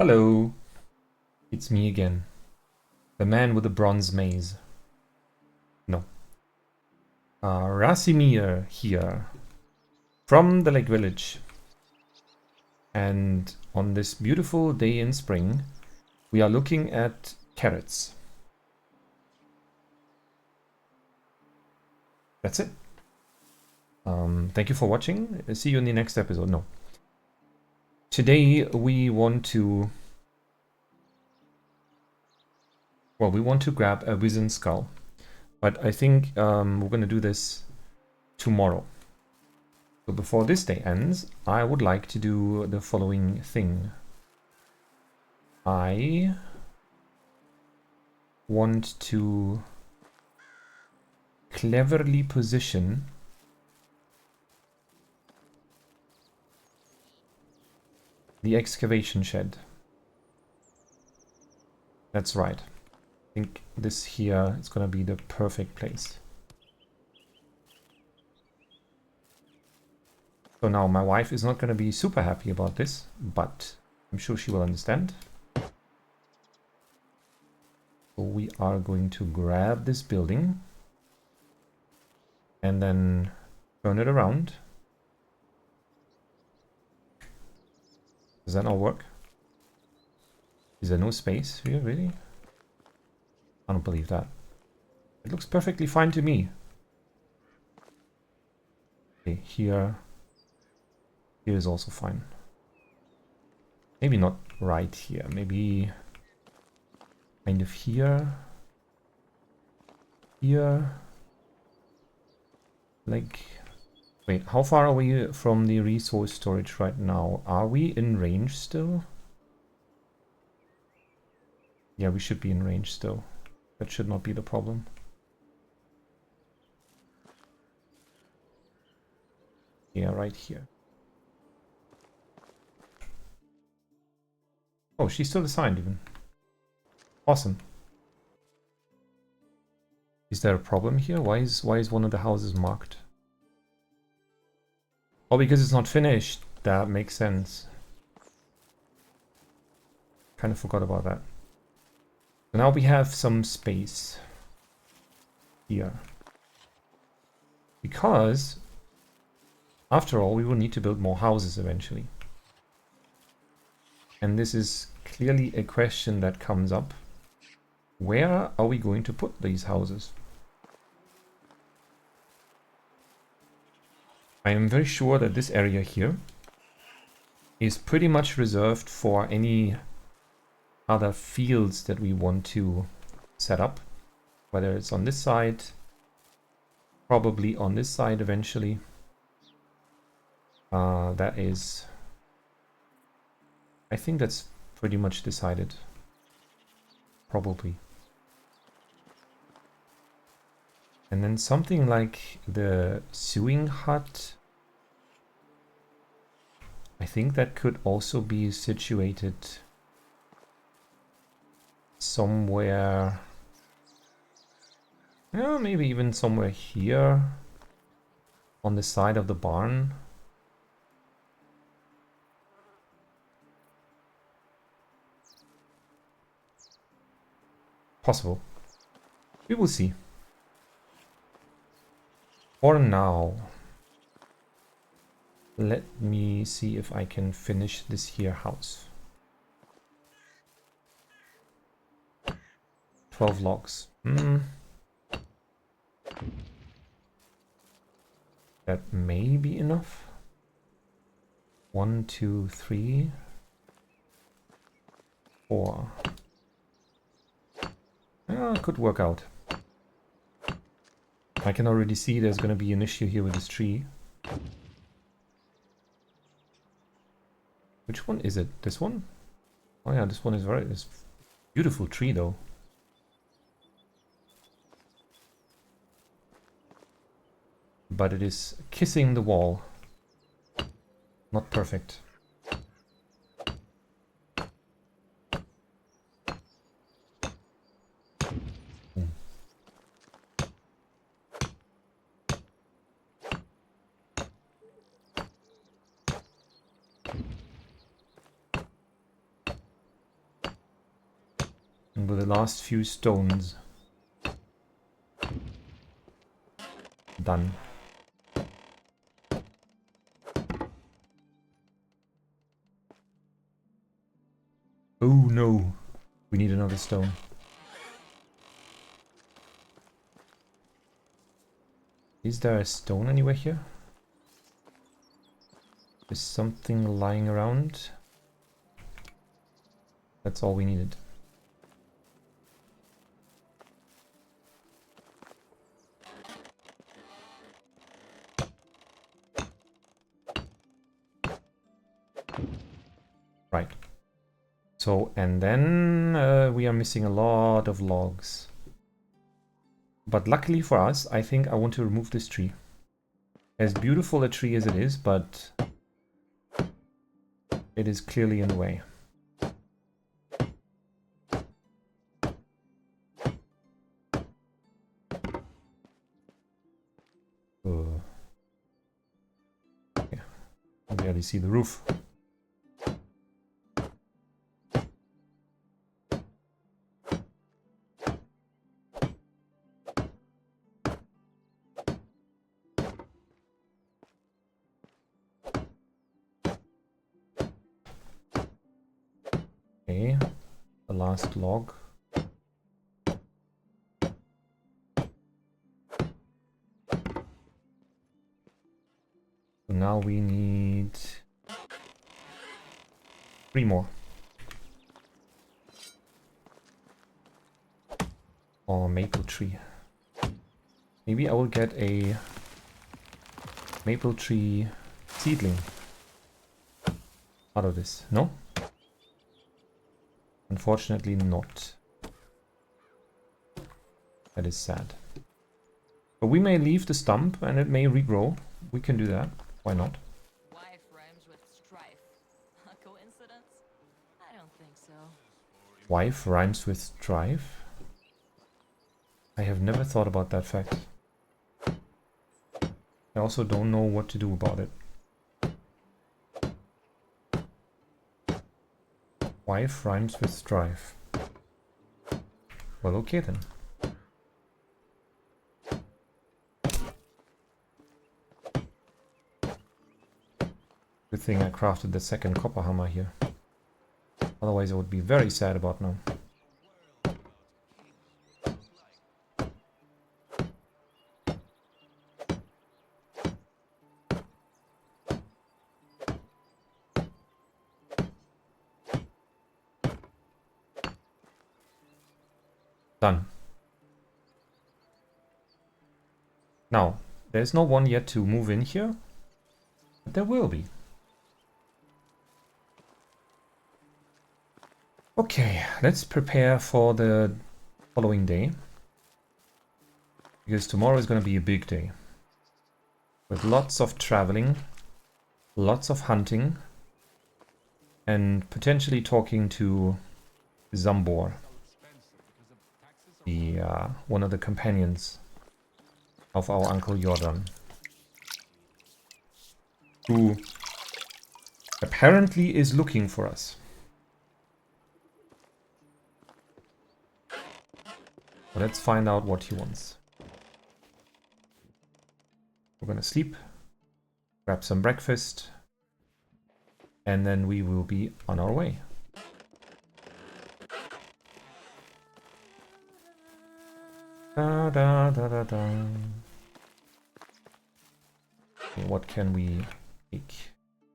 Hello, it's me again. The man with the bronze maze. No. Racimir here. From the Lake Village. And on this beautiful day in spring, we are looking at carrots. That's it. Thank you for watching. See you in the next episode. No. Today we want to... Well, we want to grab a Wisent skull. But I think we're going to do this tomorrow. So before this day ends, I would like to do the following thing. I want to cleverly position the excavation shed. That's right. I think this here is going to be the perfect place. So now my wife is not going to be super happy about this, but I'm sure she will understand. So we are going to grab this building and then turn it around. Does that not work? Is there no space here, really? I don't believe that. It looks perfectly fine to me. Okay, here is also fine. Maybe not right here. Maybe kind of here. Here. Like... Wait, how far are we from the resource storage right now? Are we in range still? Yeah, we should be in range still. That should not be the problem. Yeah, right here. Oh, she's still assigned even. Awesome. Is there a problem here? Why is one of the houses marked? Oh, because it's not finished. That makes sense. Kind of forgot about that. So now we have some space here. Because, after all, we will need to build more houses eventually. And this is clearly a question that comes up. Where are we going to put these houses? I am very sure that this area here is pretty much reserved for any other fields that we want to set up. Whether it's on this side, probably on this side eventually. That is... I think that's pretty much decided. Probably. And then something like the sewing hut. I think that could also be situated somewhere. Yeah, maybe even somewhere here on the side of the barn. Possible. We will see. For now, let me see if I can finish this here house. 12 logs. That may be enough. 1, 2, 3, 4. Could work out. I can already see there's going to be an issue here with this tree. Which one is it? This one? Oh yeah, this one is it's beautiful tree though. But it is kissing the wall. Not perfect. And with the last few stones. Done. Oh no, we need another stone. Is there a stone anywhere here? Is something lying around? That's all we needed. Right. So, and then we are missing a lot of logs. But luckily for us, I think I want to remove this tree. As beautiful a tree as it is, but it is clearly in the way. Yeah, I barely see the roof. Okay, the last log. So now we need 3 more. Or maple tree. Maybe I will get a maple tree seedling out of this. No? Unfortunately not. That is sad. But we may leave the stump and it may regrow. We can do that. Why not? Wife rhymes with strife. A coincidence? I don't think so. Wife rhymes with strife? I have never thought about that fact. I also don't know what to do about it. Wife rhymes with strife. Well, okay then. Good thing I crafted the second copper hammer here. Otherwise I would be very sad about now. Done. Now, there's no one yet to move in here, but there will be. Okay, let's prepare for the following day. Because tomorrow is going to be a big day. With lots of traveling, lots of hunting, and potentially talking to Zambor, the one of the companions of our Uncle Jordan, who apparently is looking for us. But let's find out what he wants. We're gonna sleep, grab some breakfast, and then we will be on our way. Da, da, da, da, da. Okay, what can we make?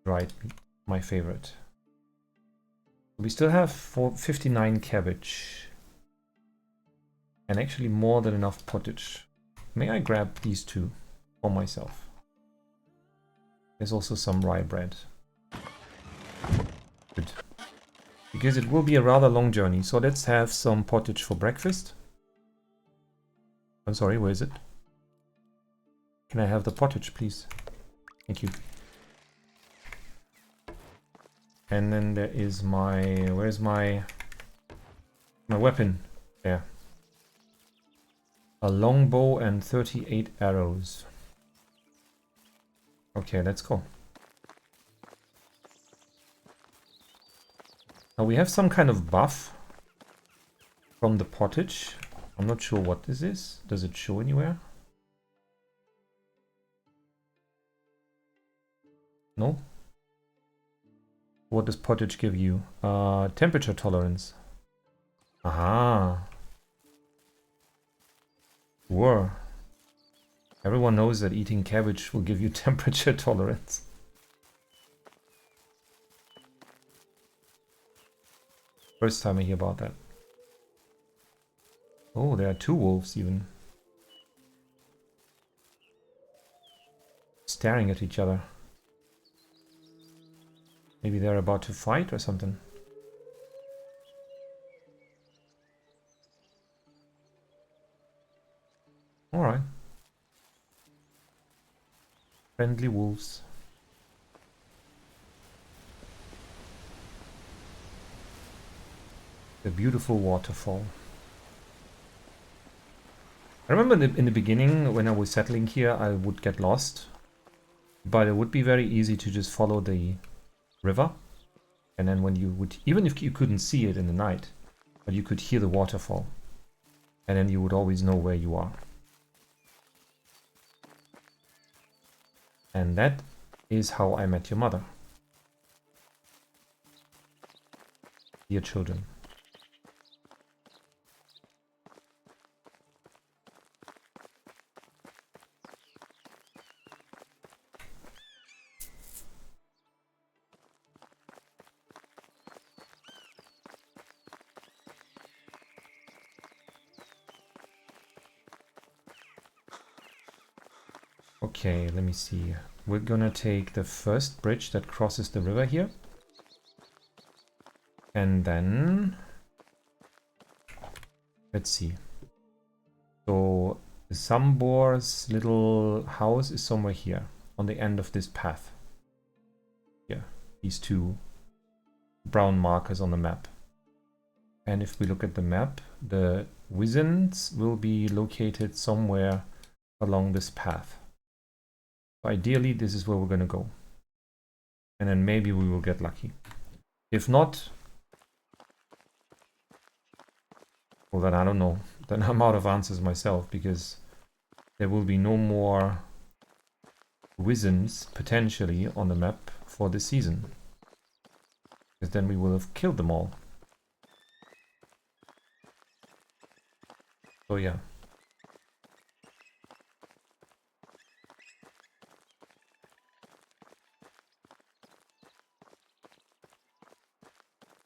Dried meat, my favorite. We still have 59 cabbage. And actually more than enough pottage. May I grab these two for myself? There's also some rye bread. Good. Because it will be a rather long journey, so let's have some pottage for breakfast. I'm sorry, where is it? Can I have the pottage, please? Thank you. And then there is my... where's my weapon? There. A longbow and 38 arrows. Okay, let's go. Now we have some kind of buff from the pottage. I'm not sure what this is. Does it show anywhere? No? What does pottage give you? Temperature tolerance. Aha. Sure. Everyone knows that eating cabbage will give you temperature tolerance. First time I hear about that. Oh, there are 2 wolves even. Staring at each other. Maybe they're about to fight or something. Alright. Friendly wolves. The beautiful waterfall. I remember in the beginning when I was settling here I would get lost. But it would be very easy to just follow the river. And then when you would, even if you couldn't see it in the night, but you could hear the waterfall. And then you would always know where you are. And that is how I met your mother. Dear children. Okay, let me see. We're gonna take the first bridge that crosses the river here. And then... let's see. So, Sambor's little house is somewhere here, on the end of this path. Yeah, these 2 brown markers on the map. And if we look at the map, the Wisents will be located somewhere along this path. Ideally, this is where we're going to go. And then maybe we will get lucky. If not, well then I don't know. Then I'm out of answers myself, because there will be no more Wisents potentially on the map for this season. Because then we will have killed them all. So yeah.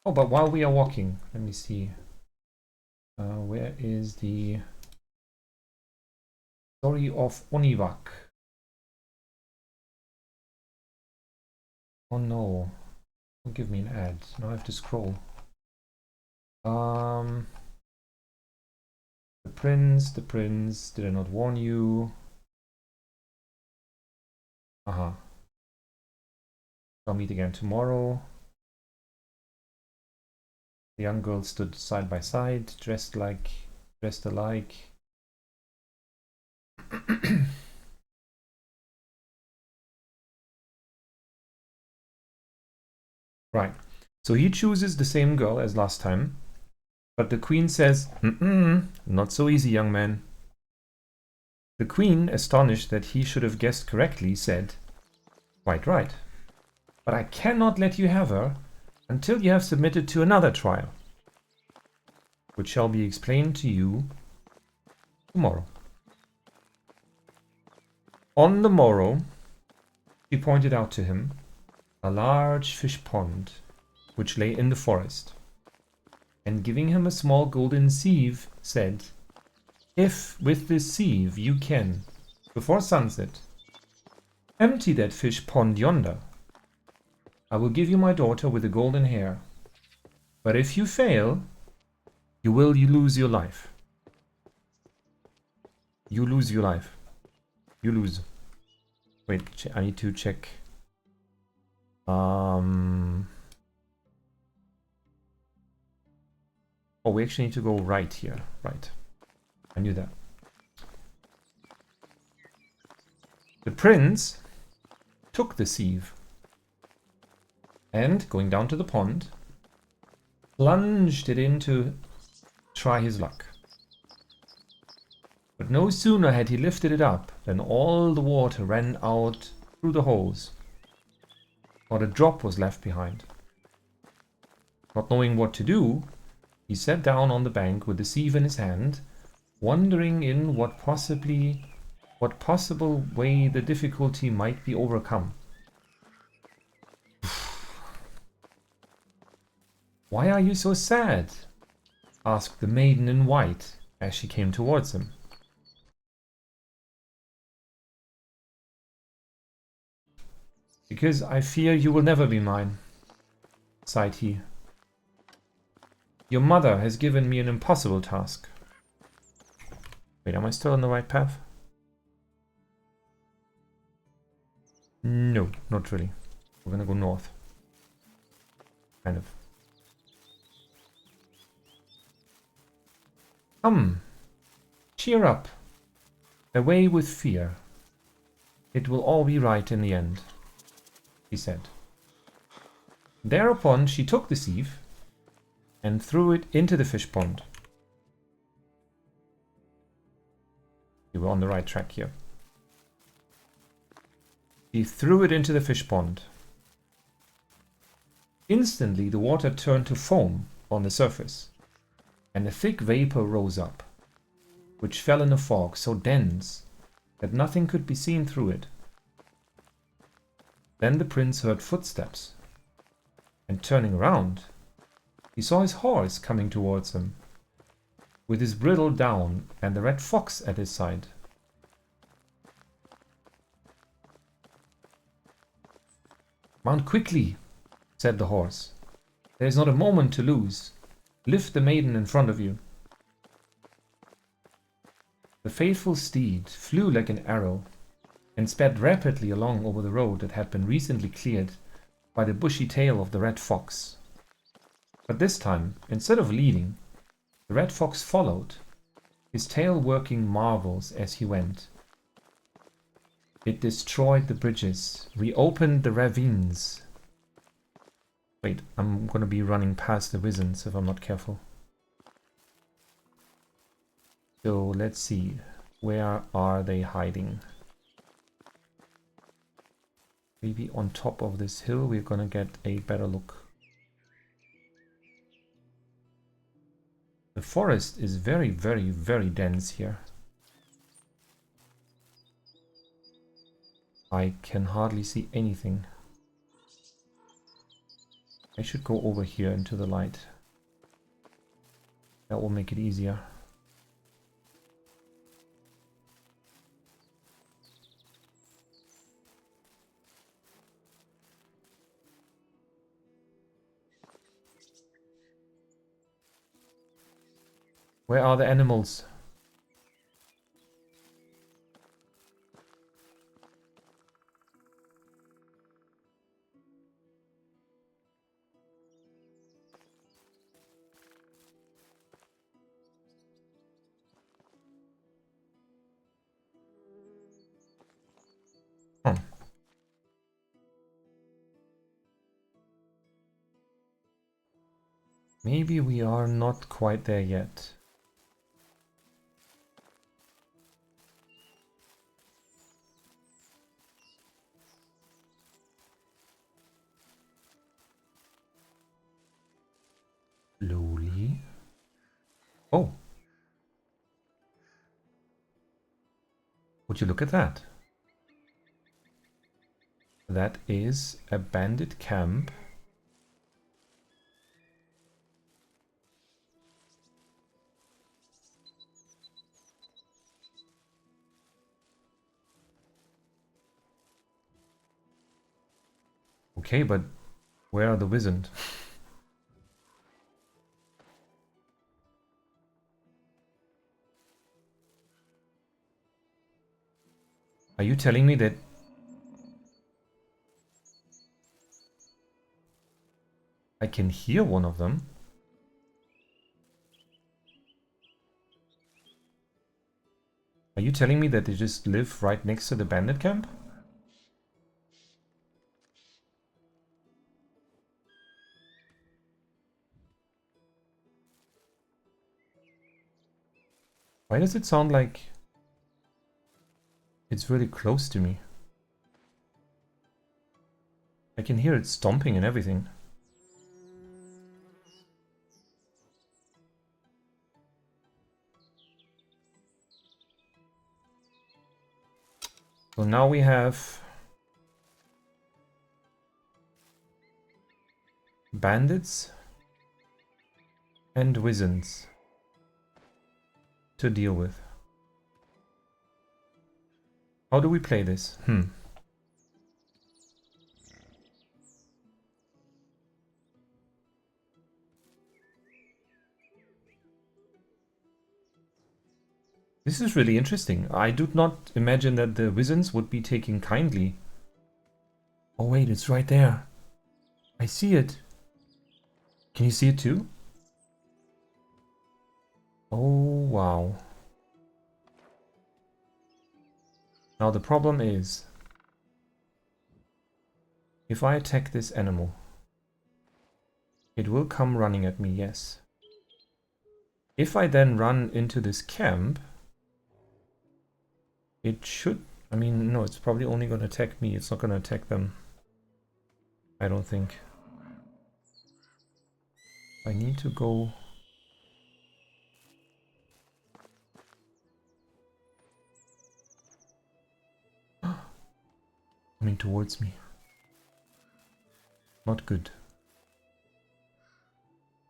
Oh, but while we are walking, let me see. Where is the story of Onivak? Oh no. Don't give me an ad. Now I have to scroll. The prince, did I not warn you? Aha. I'll meet again tomorrow. The young girls stood side by side, dressed alike. Right. So he chooses the same girl as last time. But the queen says, not so easy, young man. The queen, astonished that he should have guessed correctly, said, quite right. But I cannot let you have her until you have submitted to another trial, which shall be explained to you tomorrow. On the morrow, she pointed out to him a large fish pond, which lay in the forest, and giving him a small golden sieve, said, if with this sieve you can, before sunset, empty that fish pond yonder, I will give you my daughter with the golden hair. But if you fail, you lose your life. You lose your life. You lose. Wait, I need to check. Oh, we actually need to go right here. Right. I knew that. The prince took the sieve and, going down to the pond, plunged it into try his luck. But no sooner had he lifted it up than all the water ran out through the holes. Not a drop was left behind. Not knowing what to do, he sat down on the bank with the sieve in his hand, wondering in what possible way the difficulty might be overcome. "Why are you so sad?" asked the maiden in white as she came towards him. "Because I fear you will never be mine," sighed he. "Your mother has given me an impossible task." Wait, am I still on the right path? No, not really. We're gonna go north. Kind of. Come, cheer up. Away with fear. It will all be right in the end, he said. Thereupon she took the sieve and threw it into the fish pond. You were on the right track here. She threw it into the fish pond. Instantly the water turned to foam on the surface, and a thick vapor rose up, which fell in a fog so dense that nothing could be seen through it. Then the prince heard footsteps, and turning around, he saw his horse coming towards him, with his bridle down and the red fox at his side. "Mount quickly," said the horse. "There is not a moment to lose. Lift the maiden in front of you." The faithful steed flew like an arrow and sped rapidly along over the road that had been recently cleared by the bushy tail of the red fox. But this time, instead of leading, the red fox followed, his tail working marvels as he went. It destroyed the bridges, reopened the ravines. Wait, I'm gonna be running past the Wisents if I'm not careful. So let's see, where are they hiding? Maybe on top of this hill we're gonna get a better look. The forest is very, very, very dense here. I can hardly see anything. I should go over here into the light. That will make it easier. Where are the animals? Huh. Maybe we are not quite there yet. Slowly. Oh. Would you look at that? That is a bandit camp. Okay, but where are the Wisent? Are you telling me that I can hear one of them? Are you telling me that they just live right next to the bandit camp? Why does it sound like it's really close to me? I can hear it stomping and everything. So now we have bandits and Wisents to deal with. How do we play this? This is really interesting. I do not imagine that the Wisents would be taking kindly. Oh wait, it's right there. I see it. Can you see it too? Oh wow. Now the problem is, if I attack this animal, it will come running at me, yes. If I then run into this camp, it should... I mean, no, it's probably only going to attack me. It's not going to attack them. I don't think. I need to go... coming towards me. Not good.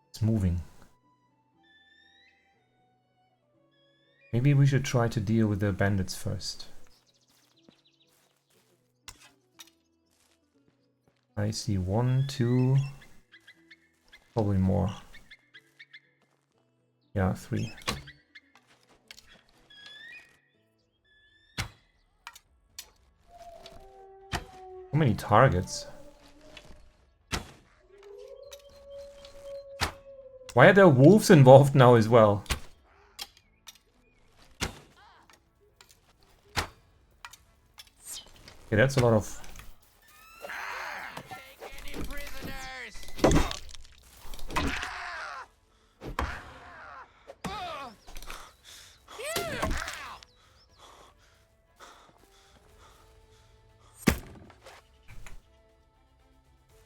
It's moving. Maybe we should try to deal with the bandits first. I see 1, 2, probably more. Yeah, 3. How many targets? Why are there wolves involved now as well? Okay, that's a lot of...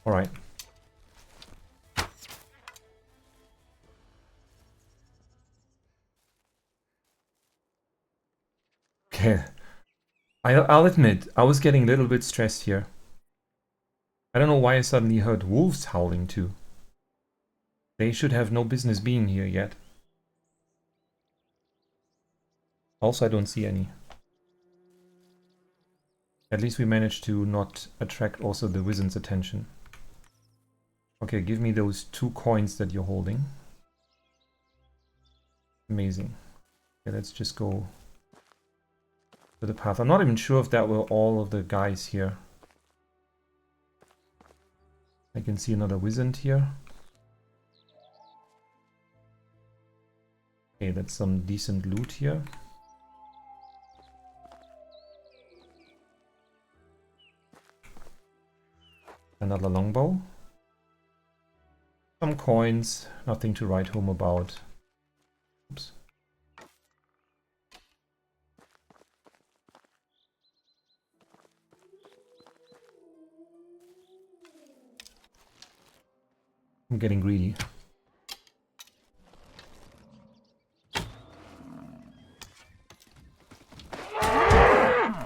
Alright. Okay. I'll admit, I was getting a little bit stressed here. I don't know why I suddenly heard wolves howling too. They should have no business being here yet. Also, I don't see any. At least we managed to not attract also the Wisent's attention. Okay, give me those 2 coins that you're holding. Amazing. Okay, let's just go to the path. I'm not even sure if that were all of the guys here. I can see another Wisent here. Okay, that's some decent loot here. Another longbow. Some coins, nothing to write home about. Oops. I'm getting greedy.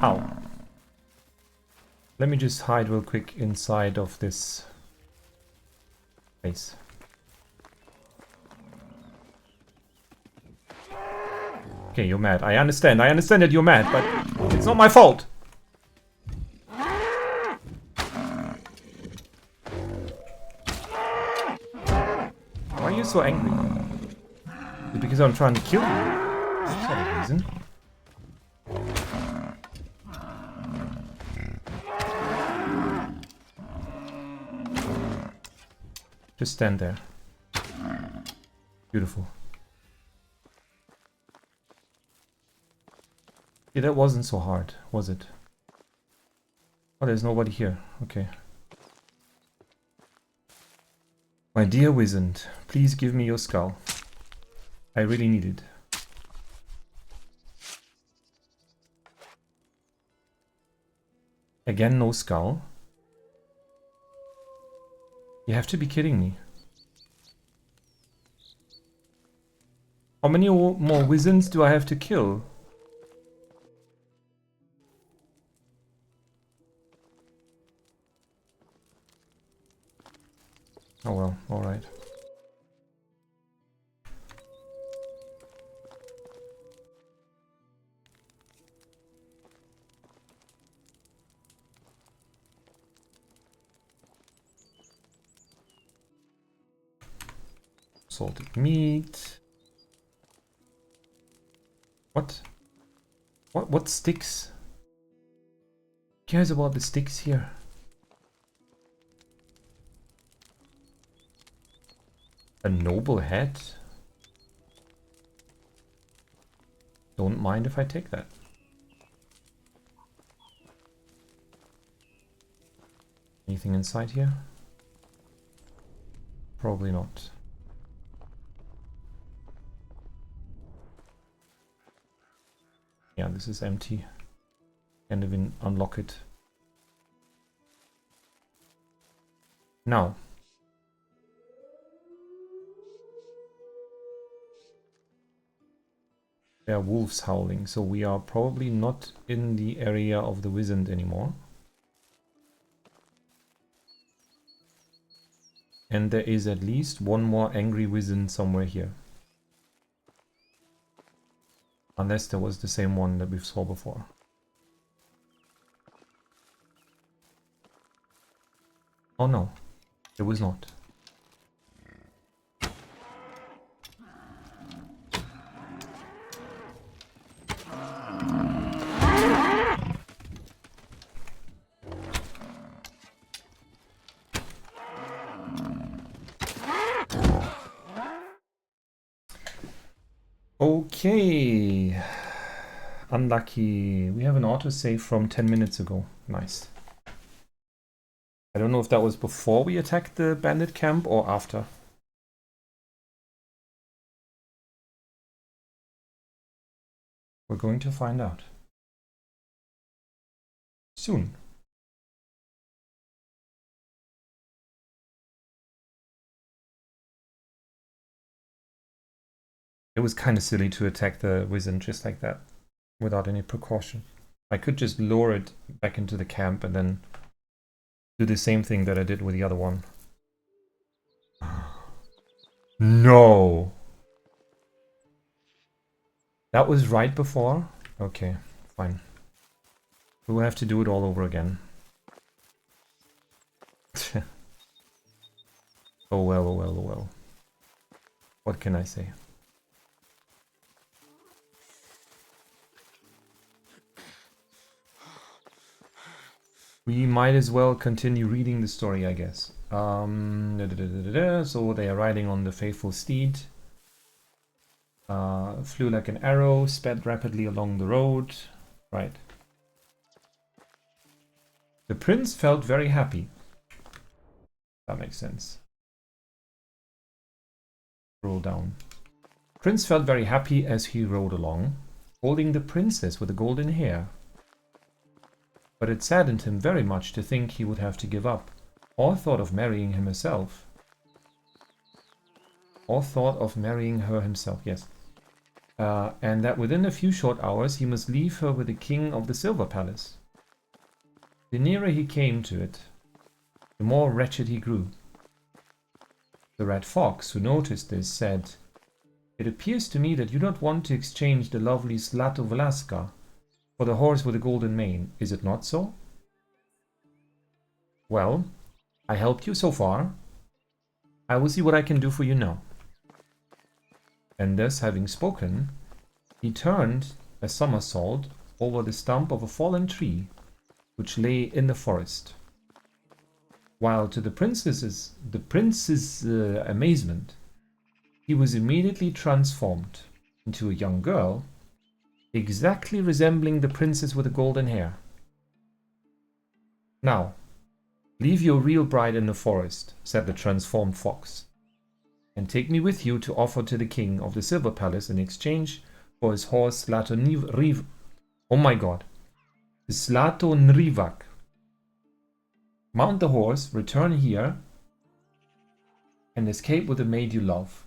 Ow. Let me just hide real quick inside of this place. Okay, you're mad. I understand that you're mad, but it's not my fault. Why are you so angry? Is it because I'm trying to kill you? That's not a reason. Just stand there. Beautiful. Yeah, that wasn't so hard, was it? Oh, there's nobody here. Okay. My dear Wisent, please give me your skull. I really need it. Again, no skull. You have to be kidding me. How many more Wisents do I have to kill? Oh well, alright. Salted meat. What? What sticks? Who cares about the sticks here? A noble head? Don't mind if I take that. Anything inside here? Probably not. Yeah, this is empty. Can't even unlock it. Now. There are wolves howling, so we are probably not in the area of the Wisent anymore. And there is at least one more angry Wisent somewhere here. Unless there was the same one that we saw before. Oh no, it was not. Okay. Unlucky. We have an autosave from 10 minutes ago. Nice. I don't know if that was before we attacked the bandit camp or after. We're going to find out. Soon. It was kind of silly to attack the Wisent just like that, without any precaution. I could just lure it back into the camp and then do the same thing that I did with the other one. No! That was right before? Okay, fine. We'll have to do it all over again. Oh well, oh well, oh well. What can I say? We might as well continue reading the story, I guess. So they are riding on the faithful steed. Flew like an arrow, sped rapidly along the road. Right. The prince felt very happy. That makes sense. Roll down. Prince felt very happy as he rode along, holding the princess with the golden hair. But it saddened him very much to think he would have to give up all thought of marrying him herself. All thought of marrying her himself, yes. And that within a few short hours he must leave her with the king of the Silver Palace. The nearer he came to it, the more wretched he grew. The red fox, who noticed this, said, "It appears to me that you don't want to exchange the lovely Zlatovlaska for the horse with the golden mane, is it not so?" "Well, I helped you so far. I will see what I can do for you now." And thus having spoken, he turned a somersault over the stump of a fallen tree which lay in the forest. While to the prince's amazement, he was immediately transformed into a young girl, exactly resembling the princess with the golden hair. "Now, leave your real bride in the forest," said the transformed fox, "and take me with you to offer to the king of the Silver Palace in exchange for his horse Slatonrivak. Oh my god. Slatonrivak. Mount the horse, return here, and escape with the maid you love.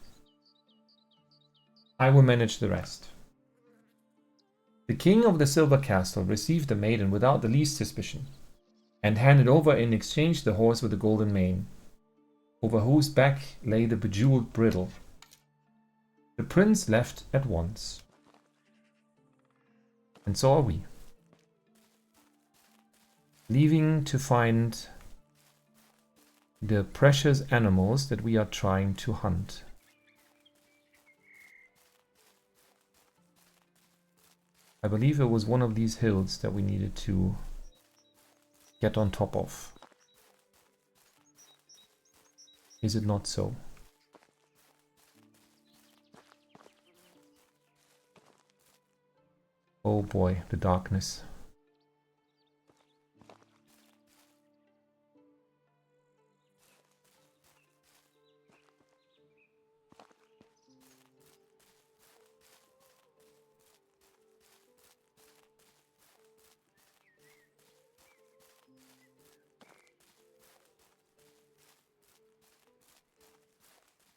I will manage the rest. The king of the Silver Castle received the maiden without the least suspicion, and handed over in exchange the horse with the golden mane, over whose back lay the bejeweled bridle. The prince left at once. And so are we. Leaving to find the precious animals that we are trying to hunt. I believe it was one of these hills that we needed to get on top of. Is it not so? Oh boy, the darkness.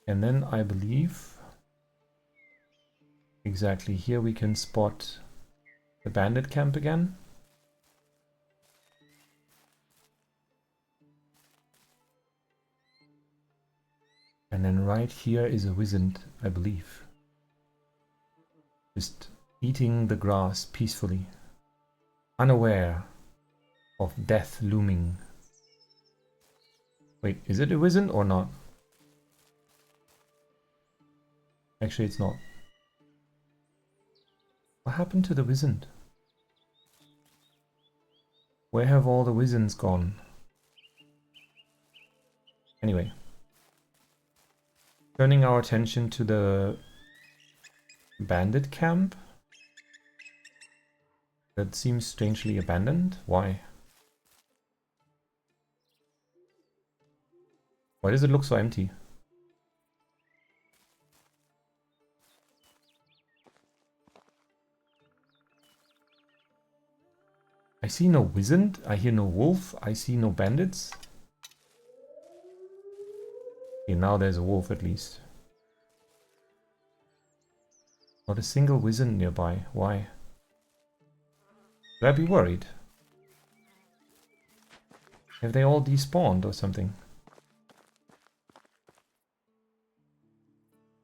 And then I believe exactly here we can spot the bandit camp again. And then right here is a Wisent, I believe. Just eating the grass peacefully, unaware of death looming. Wait, is it a Wisent or not? Actually, it's not. What happened to the Wisent? Where have all the Wisents gone? Anyway. Turning our attention to the bandit camp. That seems strangely abandoned. Why? Why does it look so empty? I see no Wisent, I hear no wolf, I see no bandits. Okay, now there's a wolf at least. Not a single Wisent nearby. Why? Should I be worried? Have they all despawned or something?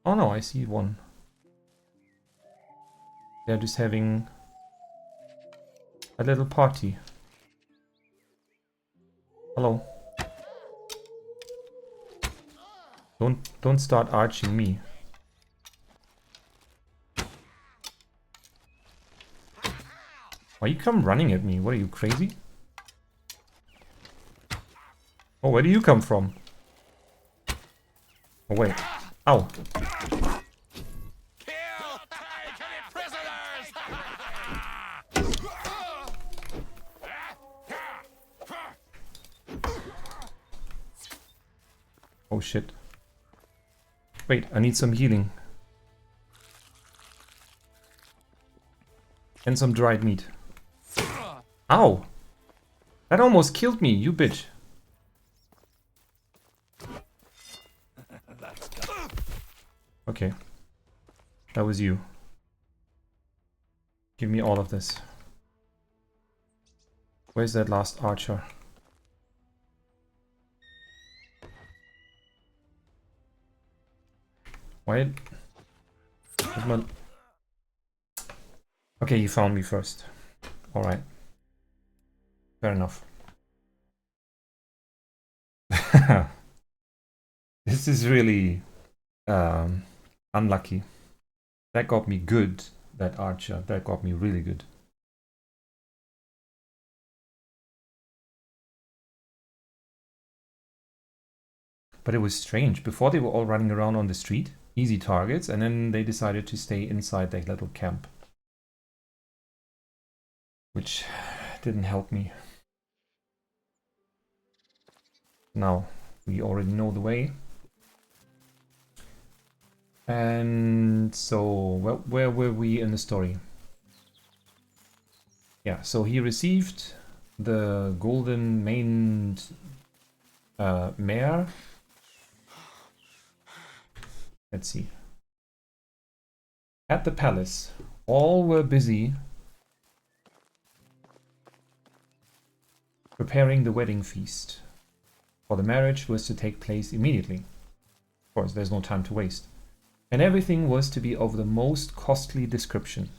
Oh no, I see one. They're just having a little party. Hello. Don't start arching me. Why you come running at me? What are you, crazy? Oh, where do you come from? Oh wait. Ow. Oh shit. Wait, I need some healing. And some dried meat. Ow! That almost killed me, you bitch. Okay. That was you. Give me all of this. Where's that last archer? Why? Okay, you found me first. Alright. Fair enough. This is really unlucky. That got me good, that archer. That got me really good. But it was strange. Before they were all running around on the street, easy targets, and then they decided to stay inside their little camp. Which didn't help me. Now, we already know the way. And so, well, where were we in the story? Yeah, so he received the golden maned Mayor. Let's see. At the palace, all were busy preparing the wedding feast, for the marriage was to take place immediately. Of course, there's no time to waste. And everything was to be of the most costly description.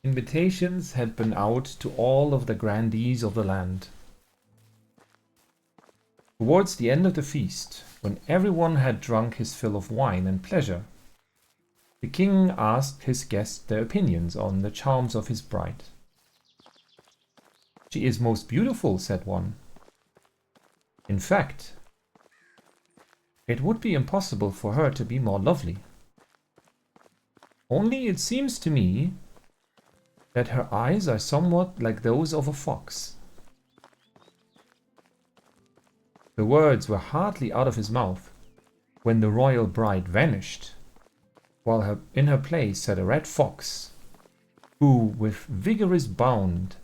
Invitations had been out to all of the grandees of the land. Towards the end of the feast, when everyone had drunk his fill of wine and pleasure, the king asked his guests their opinions on the charms of his bride. "She is most beautiful," said one. "In fact, it would be impossible for her to be more lovely. Only it seems to me that her eyes are somewhat like those of a fox." The words were hardly out of his mouth when the royal bride vanished, while in her place sat a red fox, who, with vigorous bound,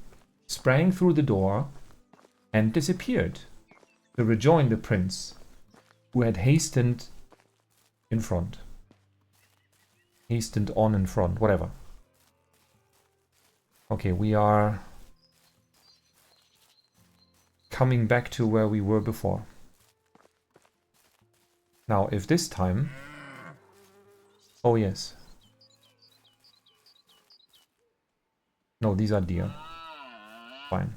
sprang through the door and disappeared to rejoin the prince, who had hastened in front. Hastened on in front, whatever. Okay, we are coming back to where we were before. Now, if this time... Oh, yes. No, these are deer. Fine.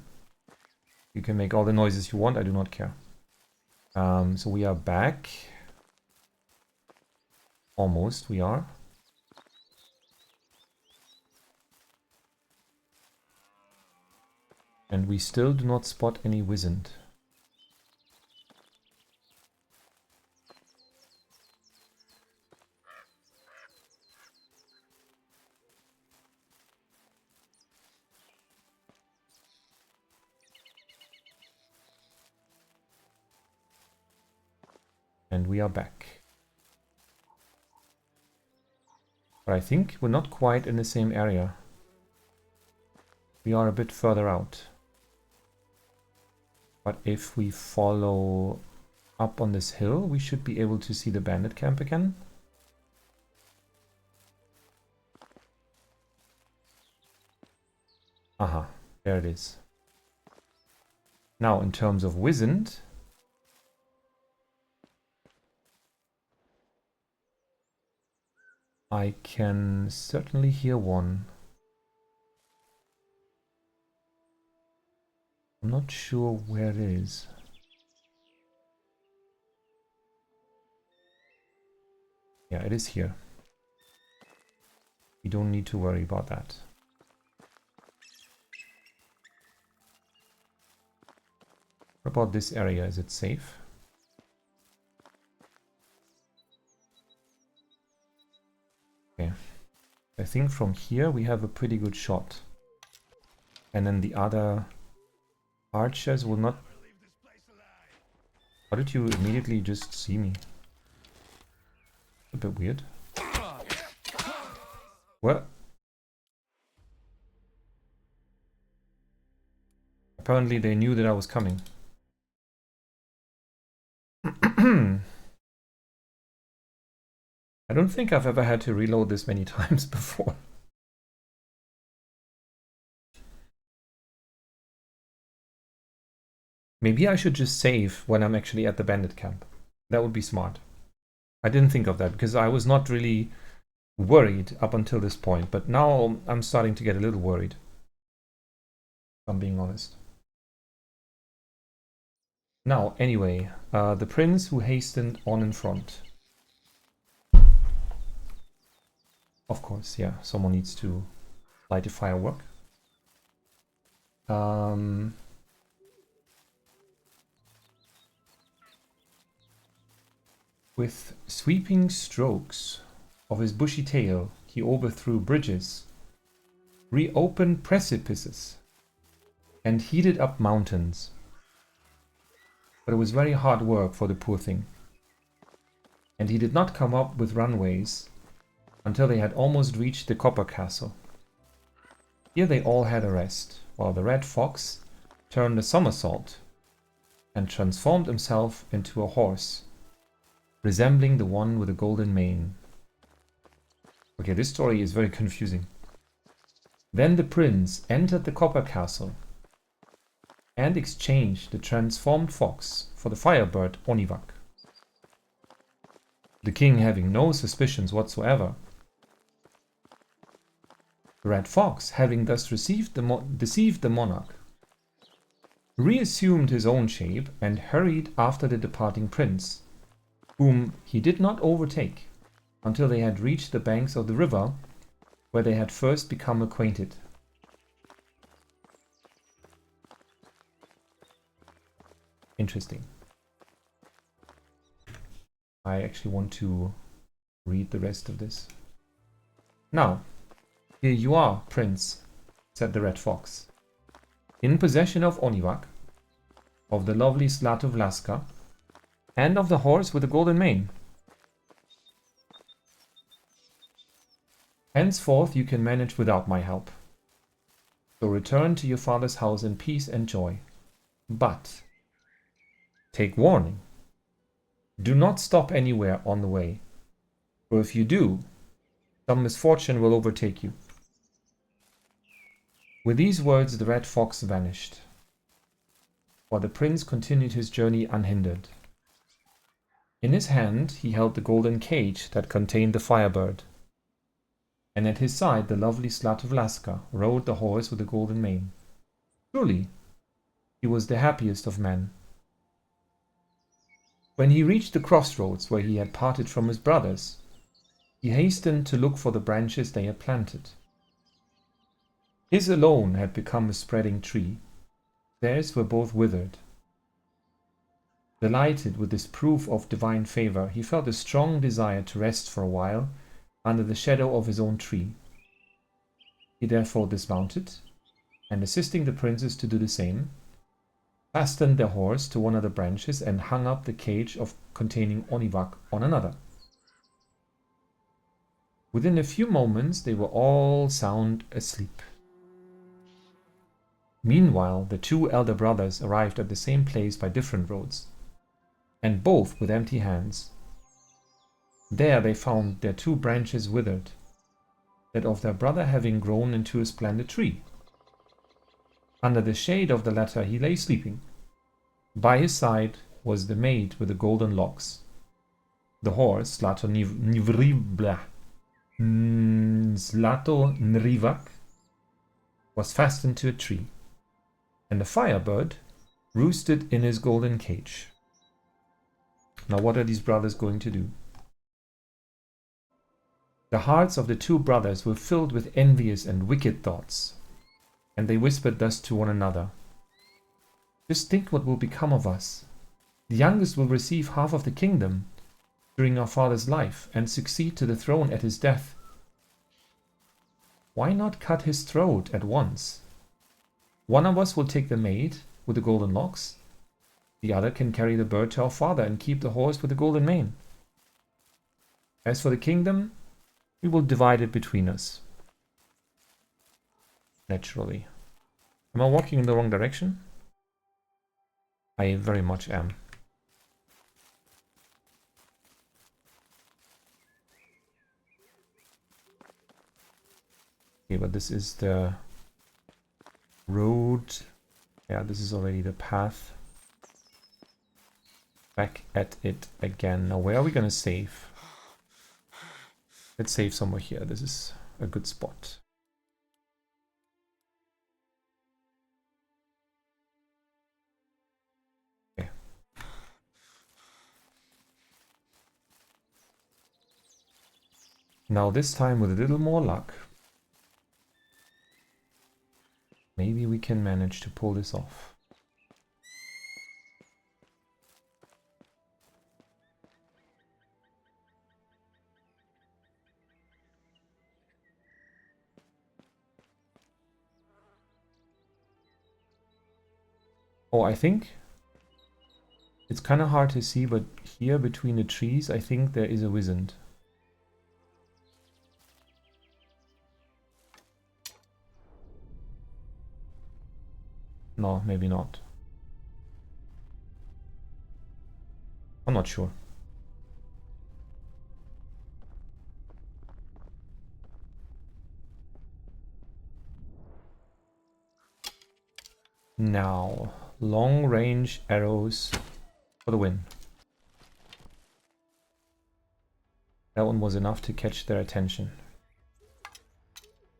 You can make all the noises you want, I do not care. So we are back. Almost, we are. And we still do not spot any Wisent. And we are back. But I think we're not quite in the same area. We are a bit further out. But if we follow up on this hill, we should be able to see the bandit camp again. Aha, there it is. Now, in terms of Wisent, I can certainly hear one. I'm not sure where it is. Yeah, it is here. We don't need to worry about that. What about this area? Is it safe? Okay. I think from here we have a pretty good shot. And then the other archers will not... How did you immediately just see me? A bit weird. What? Apparently they knew that I was coming. I don't think I've ever had to reload this many times before. Maybe I should just save when I'm actually at the bandit camp. That would be smart. I didn't think of that because I was not really worried up until this point, but now I'm starting to get a little worried, if I'm being honest. Now, anyway, the prince who hastened on in front. Of course, yeah, someone needs to light a firework. With sweeping strokes of his bushy tail, he overthrew bridges, reopened precipices, and heated up mountains. But it was very hard work for the poor thing. And he did not come up with runways until they had almost reached the copper castle. Here they all had a rest, while the red fox turned a somersault and transformed himself into a horse, resembling the one with the golden mane. Okay, this story is very confusing. Then the prince entered the copper castle and exchanged the transformed fox for the firebird Onivak. The king having no suspicions whatsoever. The red fox, having thus deceived the monarch, reassumed his own shape and hurried after the departing prince, whom he did not overtake until they had reached the banks of the river where they had first become acquainted. Interesting. I actually want to read the rest of this. Now, here you are, prince, said the red fox, in possession of Onivak, of the lovely Zlatovlaska, and of the horse with the golden mane. Henceforth you can manage without my help. So return to your father's house in peace and joy. But take warning. Do not stop anywhere on the way, for if you do, some misfortune will overtake you. With these words the red fox vanished, while the prince continued his journey unhindered. In his hand he held the golden cage that contained the firebird, and at his side the lovely Zlatovlaska rode the horse with the golden mane. Truly, he was the happiest of men. When he reached the crossroads where he had parted from his brothers, he hastened to look for the branches they had planted. His alone had become a spreading tree. Theirs were both withered. Delighted with this proof of divine favor, he felt a strong desire to rest for a while under the shadow of his own tree. He therefore dismounted, and assisting the princes to do the same, fastened their horse to one of the branches and hung up the cage containing Onivak on another. Within a few moments they were all sound asleep. Meanwhile, the two elder brothers arrived at the same place by different roads, and both with empty hands. There they found their two branches withered, that of their brother having grown into a splendid tree. Under the shade of the latter he lay sleeping. By his side was the maid with the golden locks. The horse, Zlato Nrivak, was fastened to a tree, and the firebird roosted in his golden cage. Now what are these brothers going to do? The hearts of the two brothers were filled with envious and wicked thoughts, and they whispered thus to one another. Just think what will become of us. The youngest will receive half of the kingdom during our father's life and succeed to the throne at his death. Why not cut his throat at once? One of us will take the maid with the golden locks. The other can carry the bird to our father and keep the horse with the golden mane. As for the kingdom, we will divide it between us. Naturally. Am I walking in the wrong direction? I very much am. Okay, but this is the road. Yeah, this is already the path. Back at it again. Now, where are we going to save? Let's save somewhere here. This is a good spot. Okay. Now, this time with a little more luck, maybe we can manage to pull this off. Oh, I think it's kind of hard to see, but here between the trees, I think there is a Wisent. No, maybe not. I'm not sure. Now, long range arrows for the win. That one was enough to catch their attention.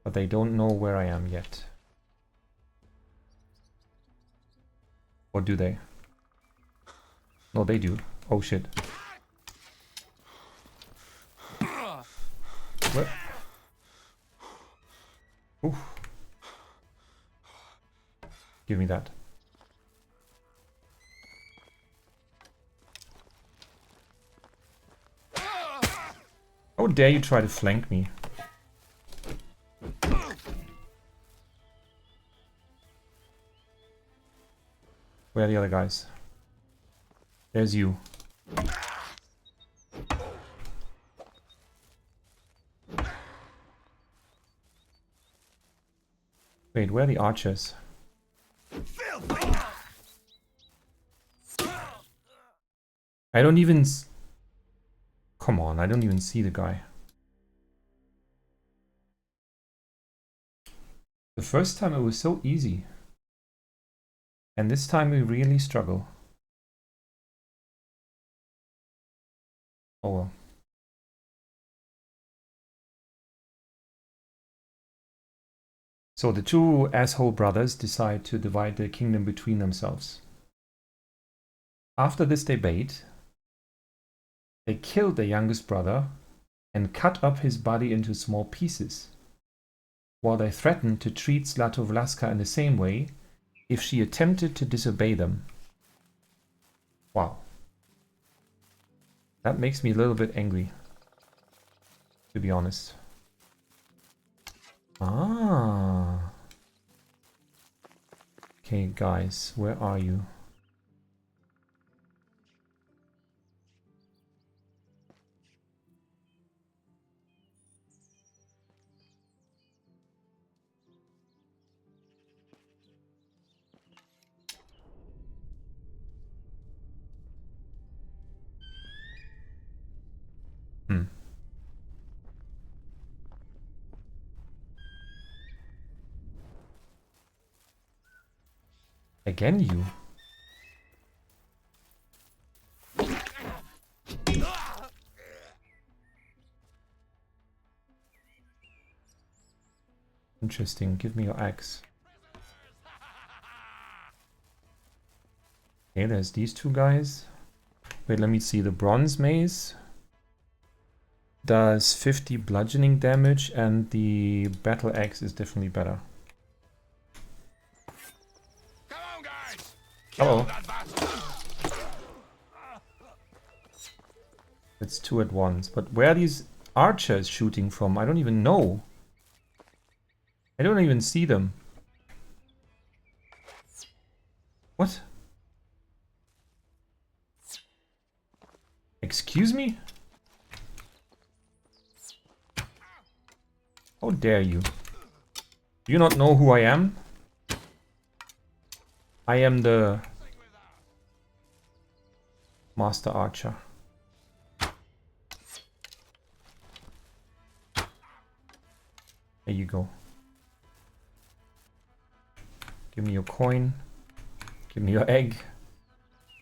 But they don't know where I am yet. Or do they? No, they do. Oh shit. What? Oof. Give me that. How dare you try to flank me? Where are the other guys? There's you. Wait, where are the archers? I don't even... Come on, I don't even see the guy. The first time it was so easy. And this time we really struggle. Oh well. So the two asshole brothers decide to divide their kingdom between themselves. After this debate, they killed their youngest brother and cut up his body into small pieces, while they threatened to treat Zlatovlaska in the same way if she attempted to disobey them. Wow. That makes me a little bit angry, to be honest. Ah. Okay, guys, where are you? Hmm. Again, you. Interesting. Give me your axe. Okay, there's these two guys. Wait, let me see. The bronze mace does 50 bludgeoning damage, and the battle axe is definitely better. Come on, guys! Hello. It's two at once. But where are these archers shooting from? I don't even know. I don't even see them. What? Excuse me? How dare you? Do you not know who I am? I am the Master Archer. There you go. Give me your coin. Give me your egg.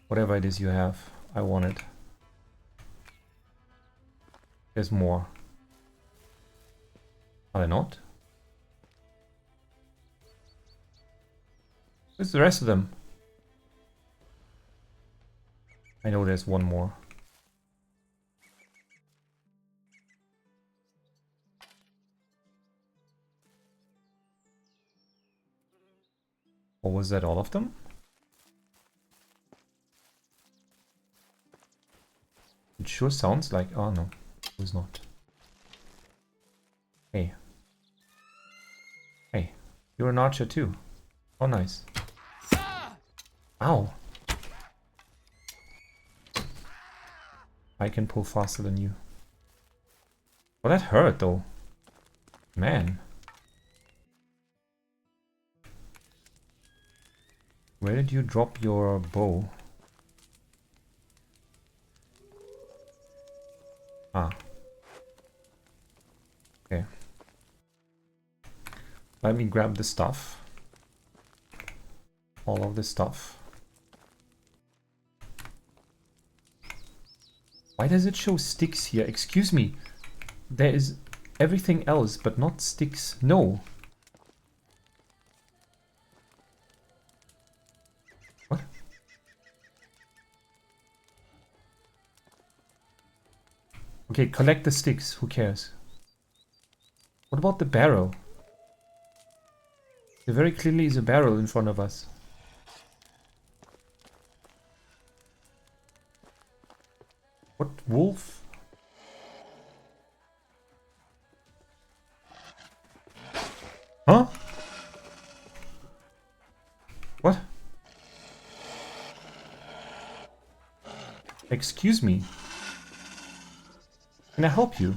Whatever it is you have, I want it. There's more. Are there not? Where's the rest of them? I know there's one more. Or was that all of them? It sure sounds like... Oh no, it was not. Hey. Hey, you're an archer too. Oh nice. Ow. I can pull faster than you. Oh, that hurt though. Man. Where did you drop your bow? Ah. Okay. Let me grab the stuff. All of this stuff. Why does it show sticks here? Excuse me. There is everything else, but not sticks. No. What? Okay, collect the sticks. Who cares? What about the barrel? There very clearly is a barrel in front of us. What wolf? Huh? What? Excuse me. Can I help you?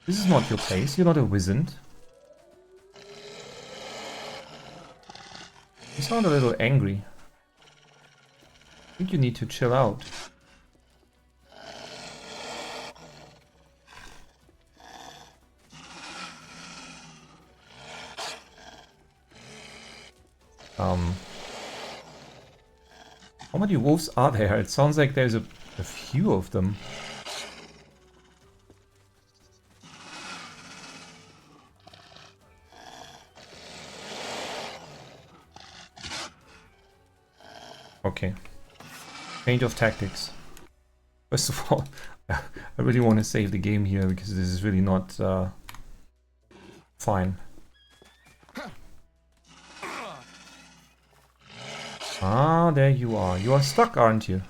This is not your place. You're not a Wisent. You sound a little angry. I think you need to chill out. How many wolves are there? It sounds like there's a few of them. Okay. Change of tactics. First of all, I really want to save the game here because this is really not fine. Ah, there you are. You are stuck, aren't you?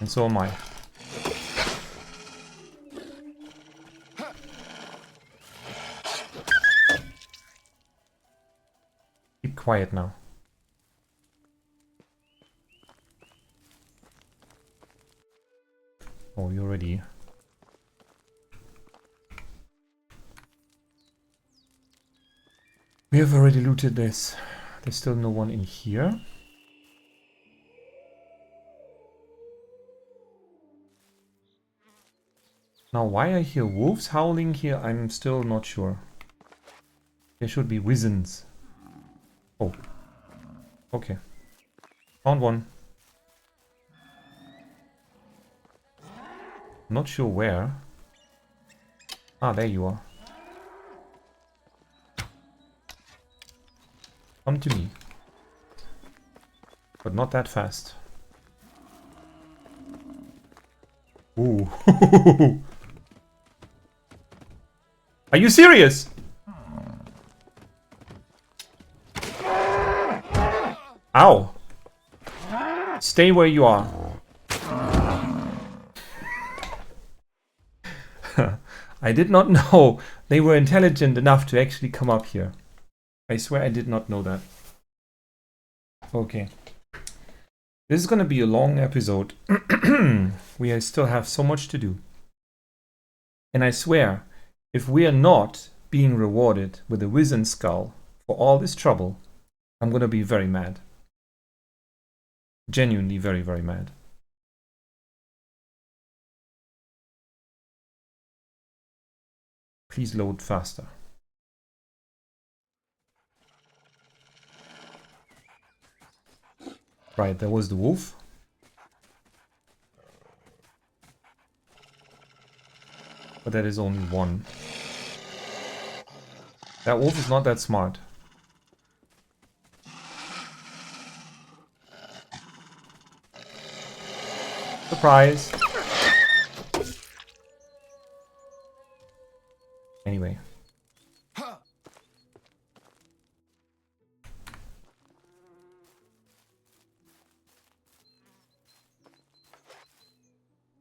And so am I. Keep quiet now. Oh, you're ready. We have already looted this. There's still no one in here. Now, why I hear wolves howling here, I'm still not sure. There should be Wisents. Oh. Okay. Found one. Not sure where. Ah, there you are. Come to me. But not that fast. Ooh. Are you serious? Ow. Stay where you are. I did not know they were intelligent enough to actually come up here. I swear I did not know that. Okay. This is gonna be a long episode. We still have so much to do. And I swear, if we are not being rewarded with a Wisent skull for all this trouble, I'm gonna be very mad. Genuinely very, very mad. Please load faster. Right, there was the wolf. But that is only one. That wolf is not that smart. Surprise! Anyway.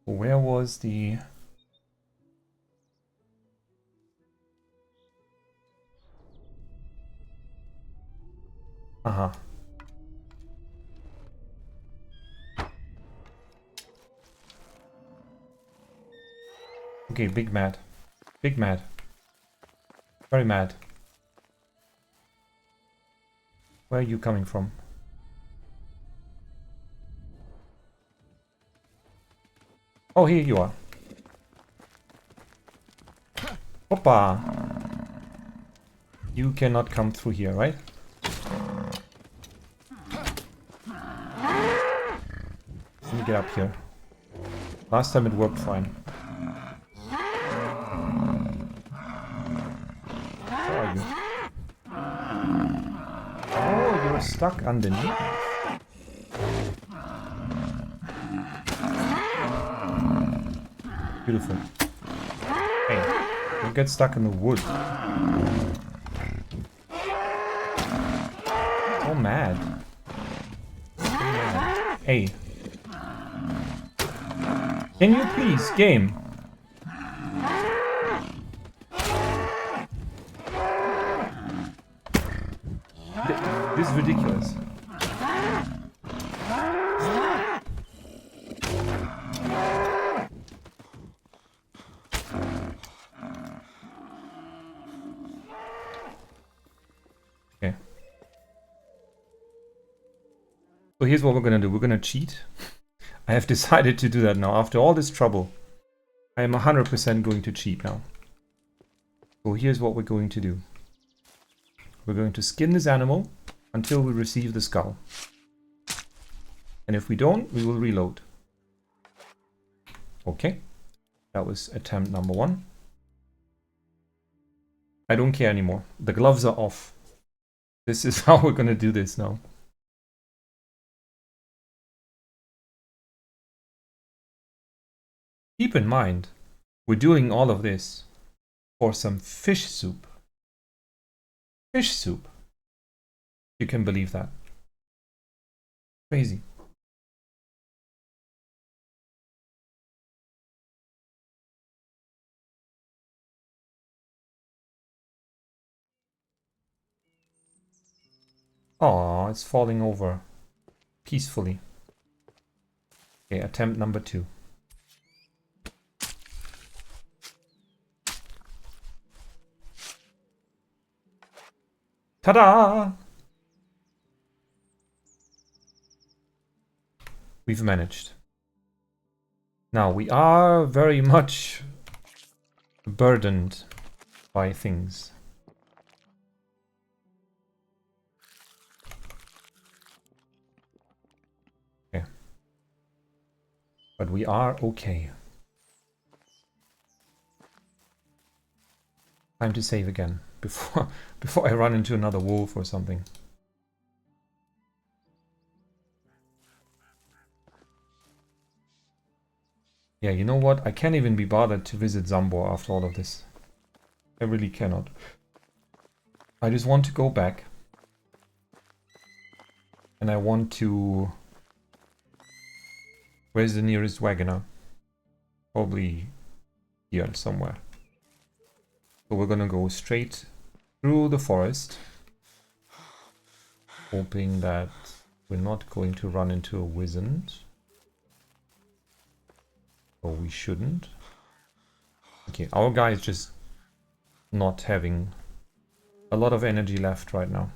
Where was the... Uh-huh. Okay, big mad. Big mad. Very mad. Where are you coming from? Oh, here you are. Hoppa! You cannot come through here, right? Let me get up here. Last time it worked fine. Where are you? Oh, you're stuck underneath. Beautiful. Hey, don't get stuck in the wood. So mad. So mad. Hey. Can you please, game? This is ridiculous. Okay. So here's what we're gonna do. We're gonna cheat. I have decided to do that now. After all this trouble, I am 100% going to cheat now. So here's what we're going to do. We're going to skin this animal until we receive the skull. And if we don't, we will reload. Okay. That was attempt number 1. I don't care anymore. The gloves are off. This is how we're gonna do this now. Keep in mind, we're doing all of this for some fish soup. Fish soup. You can believe that. Crazy. Oh, it's falling over peacefully. Okay, attempt number 2. Ta-da! We've managed. Now, we are very much burdened by things. Okay. But we are okay. Time to save again before I run into another wolf or something. Yeah, you know what? I can't even be bothered to visit Zambor after all of this. I really cannot. I just want to go back. And I want to... Where's the nearest wagoner? Probably here somewhere. So we're gonna go straight through the forest. Hoping that we're not going to run into a Wisent. Or we shouldn't. Okay, our guy is just not having a lot of energy left right now.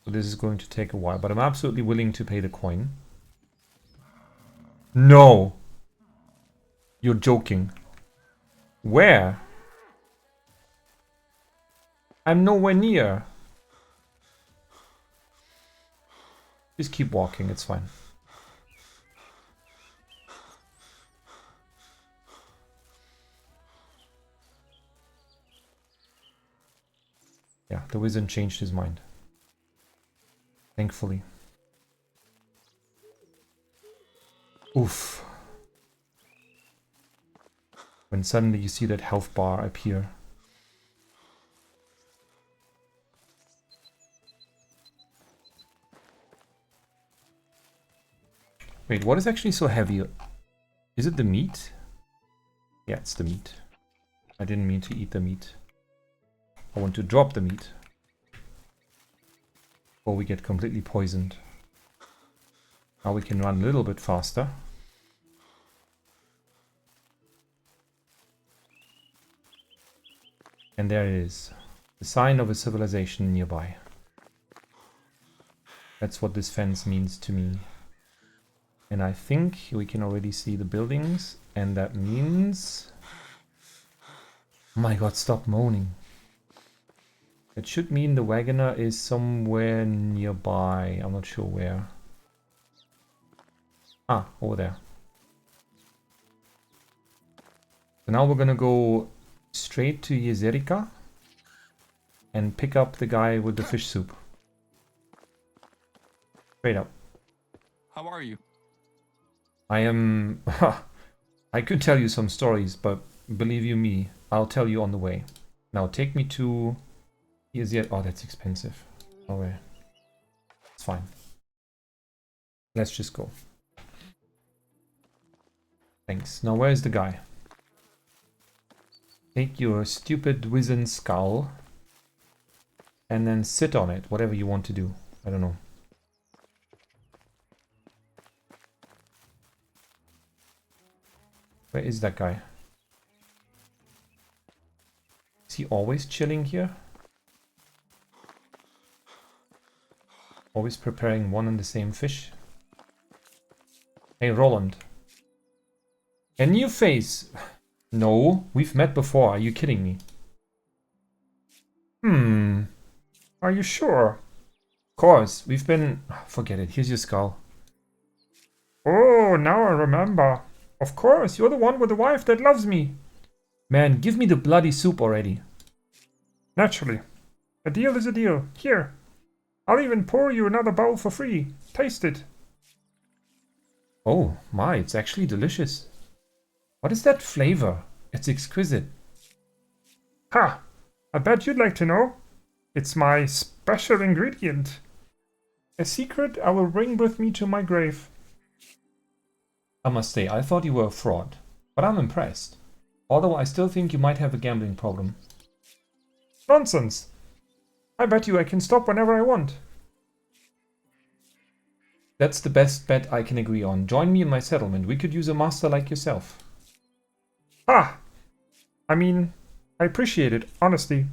So this is going to take a while, but I'm absolutely willing to pay the coin. No! You're joking. Where? I'm nowhere near. Just keep walking, it's fine. Yeah, the wizard changed his mind. Thankfully. Oof. When suddenly you see that health bar appear. Wait, what is actually so heavy? Is it the meat? Yeah, it's the meat. I didn't mean to eat the meat. I want to drop the meat. Before we get completely poisoned. Now we can run a little bit faster. And there it is. The sign of a civilization nearby. That's what this fence means to me. And I think we can already see the buildings. And that means... Oh my god, stop moaning. It should mean the Wagoner is somewhere nearby. I'm not sure where. Ah, over there. So now we're gonna go straight to Jezerika and pick up the guy with the fish soup. Straight up. How are you? I am... I could tell you some stories, but believe you me, I'll tell you on the way. Now take me to... Oh, that's expensive. Oh, wait. It's fine. Let's just go. Thanks. Now where's the guy? Take your stupid Wisent skull and then sit on it, whatever you want to do. I don't know. Where is that guy? Is he always chilling here? Always preparing one and the same fish? Hey, Roland. A new face! No, we've met before. Are you kidding me? Are you sure? Of course, we've been... Forget it, here's your skull. Oh, now I remember. Of course, you're the one with the wife that loves me. Man, give me the bloody soup already. Naturally. A deal is a deal. Here. I'll even pour you another bowl for free. Taste it. Oh my, it's actually delicious. What is that flavor? It's exquisite. Ha! I bet you'd like to know. It's my special ingredient. A secret I will bring with me to my grave. I must say, I thought you were a fraud, but I'm impressed. Although I still think you might have a gambling problem. Nonsense! I bet you I can stop whenever I want. That's the best bet I can agree on. Join me in my settlement. We could use a master like yourself. Ah! I mean, I appreciate it, honestly.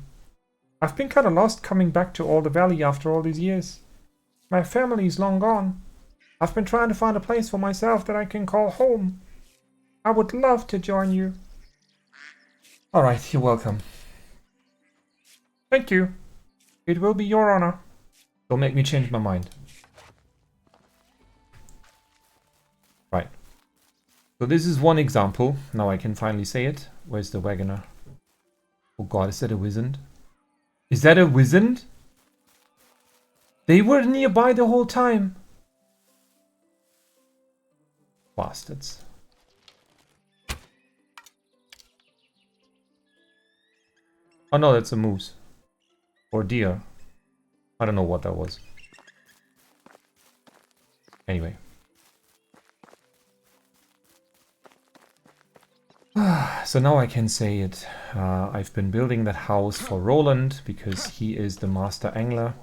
I've been kinda lost coming back to all the valley after all these years. My family's long gone. I've been trying to find a place for myself that I can call home. I would love to join you. Alright, you're welcome. Thank you. It will be your honor. Don't make me change my mind. Right. So this is one example. Now I can finally say it. Where's the Wagoner? Oh god, is that a Wisent? Is that a Wisent? They were nearby the whole time. Bastards. Oh no, that's a moose. Or deer. I don't know what that was. Anyway. So now I can say it. I've been building that house for Roland because he is the master angler.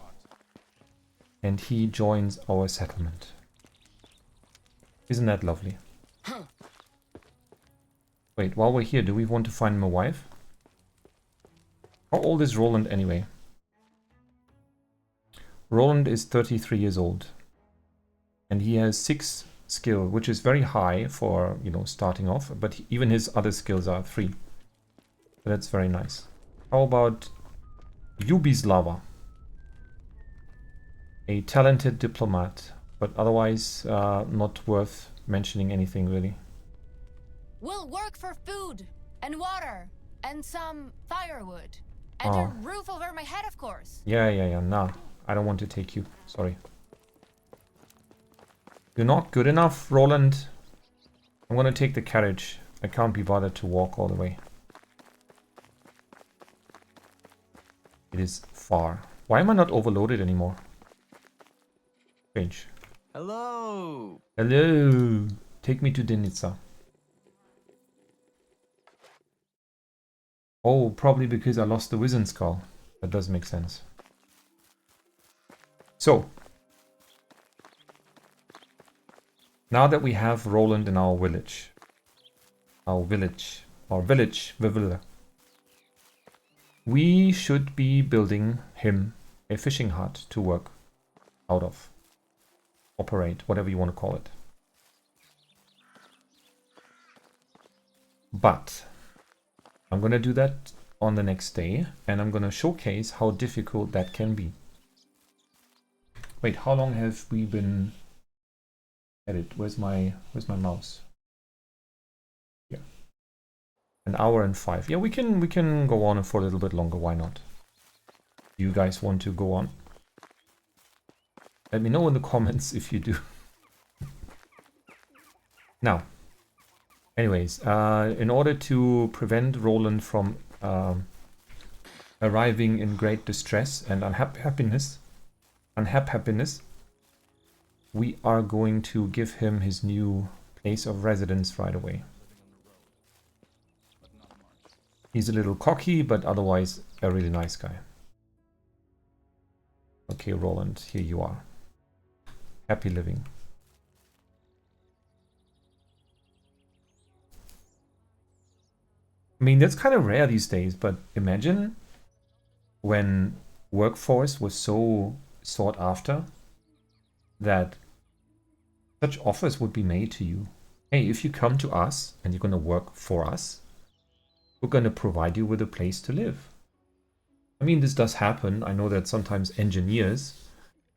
And he joins our settlement. Isn't that lovely? Wait, while we're here, do we want to find him a wife? How old is Roland anyway? Roland is 33 years old. And he has 6 skill, which is very high for, you know, starting off. But even his other skills are 3. So that's very nice. How about Yubislava? A talented diplomat, but otherwise not worth mentioning anything really. We'll work for food and water and some firewood and a roof over my head, of course. Yeah. Nah, I don't want to take you. Sorry. You're not good enough, Roland. I'm gonna take the carriage. I can't be bothered to walk all the way. It is far. Why am I not overloaded anymore? Strange. Hello. Hello. Take me to Denitsa. Oh, probably because I lost the Wisent skull. That does make sense. So. Now that we have Roland in our village. We should be building him a fishing hut to work out of. Operate, whatever you want to call it. But I'm gonna do that on the next day, and I'm gonna showcase how difficult that can be. Wait, how long have we been at it? Where's my mouse? Yeah, an hour and 5. Yeah, we can go on for a little bit longer. Why not? Do you guys want to go on? Let me know in the comments if you do. Now, anyways, in order to prevent Roland from arriving in great distress and unhappiness, we are going to give him his new place of residence right away. He's a little cocky, but otherwise a really nice guy. Okay, Roland, here you are. Happy living. I mean, that's kind of rare these days, but imagine when workforce was so sought after that such offers would be made to you. Hey, if you come to us and you're going to work for us, we're going to provide you with a place to live. I mean, this does happen. I know that sometimes engineers,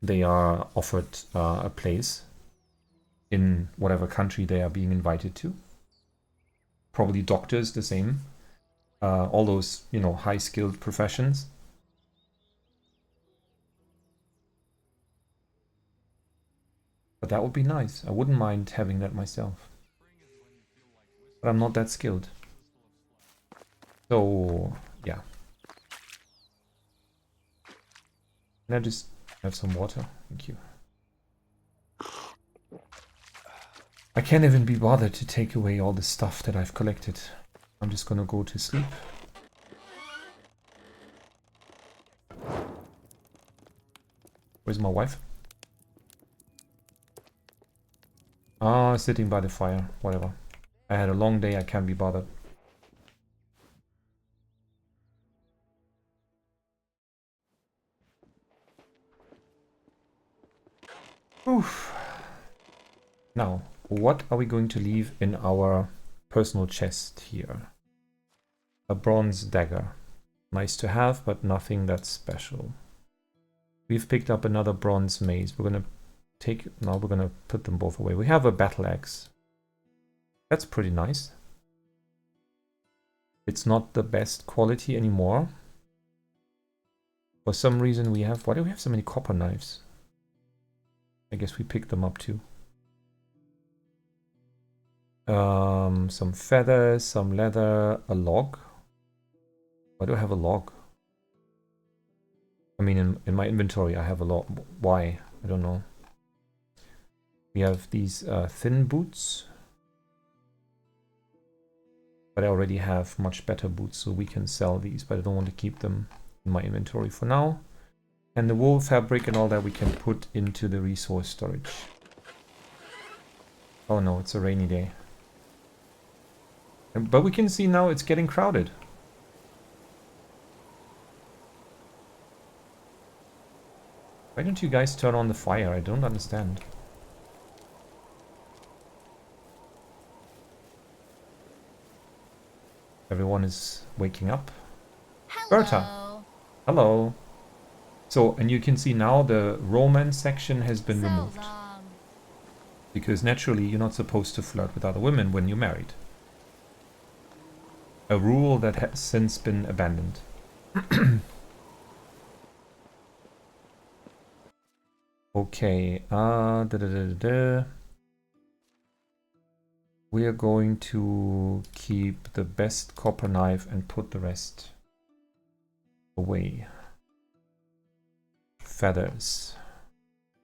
they are offered a place in whatever country they are being invited to. Probably doctors, the same. All those, you know, high-skilled professions. But that would be nice. I wouldn't mind having that myself. But I'm not that skilled. So, yeah. Can I just have some water? Thank you. I can't even be bothered to take away all the stuff that I've collected. I'm just gonna go to sleep. Where's my wife? Ah, sitting by the fire. Whatever. I had a long day, I can't be bothered. Oof. Now, what are we going to leave in our personal chest here? A bronze dagger. Nice to have, but nothing that's special. We've picked up another bronze mace. We're gonna we're gonna put them both away. We have a battle axe. That's pretty nice. It's not the best quality anymore. For some reason we have... Why do we have so many copper knives? I guess we picked them up too. Some feathers, some leather, a log. Why do I have a log? I mean, in my inventory I have a log. Why? I don't know. We have these thin boots. But I already have much better boots, so we can sell these. But I don't want to keep them in my inventory for now. And the wool fabric and all that we can put into the resource storage. Oh no, it's a rainy day. But we can see now it's getting crowded. Why don't you guys turn on the fire? I don't understand. Everyone is waking up. Hello. Berta. Hello. So, and you can see now the romance section has been removed. Because naturally you're not supposed to flirt with other women when you're married. A rule that has since been abandoned. Okay, we are going to keep the best copper knife and put the rest away. Feathers,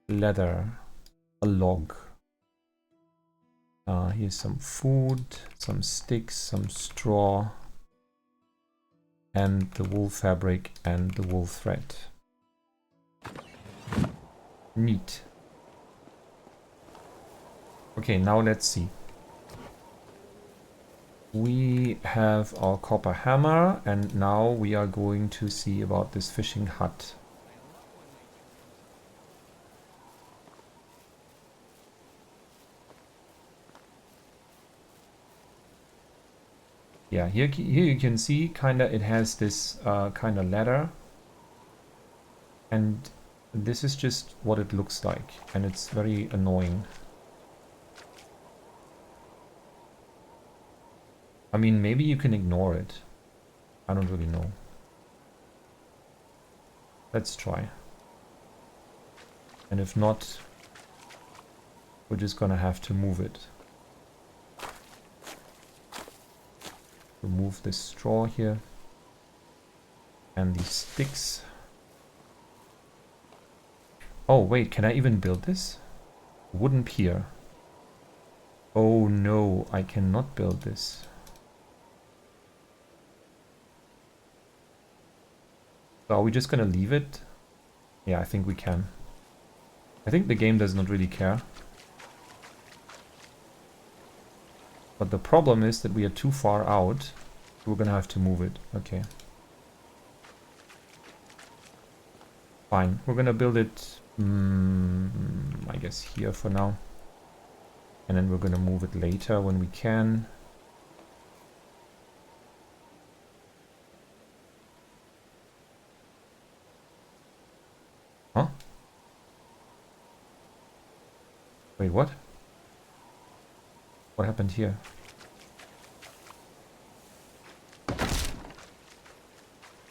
leather, a log. Here's some food, some sticks, some straw, and the wool fabric and the wool thread. Neat. Okay, now let's see. We have our copper hammer, and now we are going to see about this fishing hut. Yeah, here you can see kinda it has this kinda ladder, and this is just what it looks like, and it's very annoying. I mean, maybe you can ignore it. I don't really know. Let's try. And if not, we're just gonna have to move it. Remove this straw here. And these sticks. Oh wait, can I even build this? Wooden pier. Oh no, I cannot build this. So are we just gonna leave it? Yeah, I think we can. I think the game does not really care. But the problem is that we are too far out. We're gonna have to move it. Okay. Fine. We're gonna build it, I guess here for now. And then we're gonna move it later when we can. Huh? Wait, what? What happened here?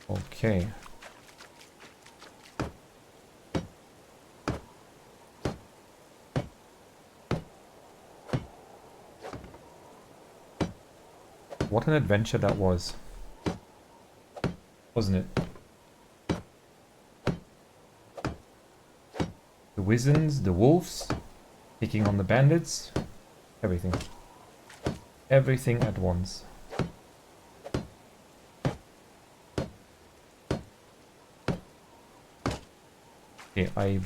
Okay. What an adventure that was. Wasn't it? The Wisents, the wolves, picking on the bandits, everything. Everything at once. Okay,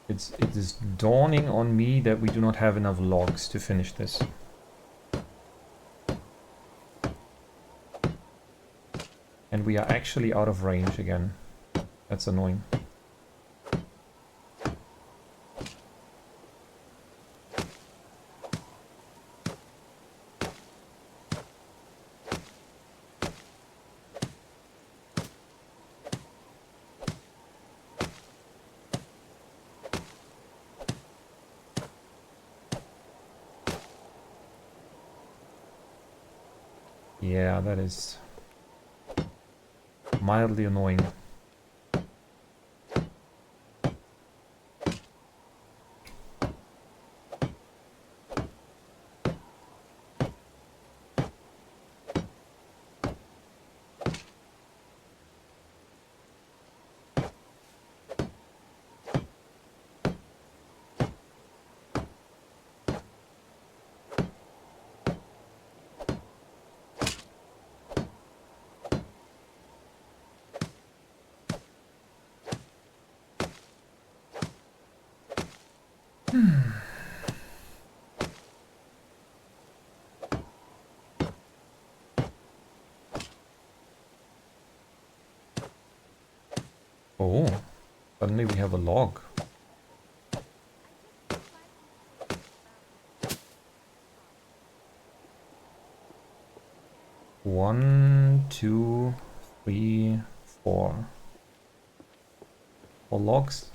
it is dawning on me that we do not have enough logs to finish this. And we are actually out of range again. That's annoying. Yeah, that is mildly annoying. Oh, suddenly we have a log. One, two, three, four. 4 logs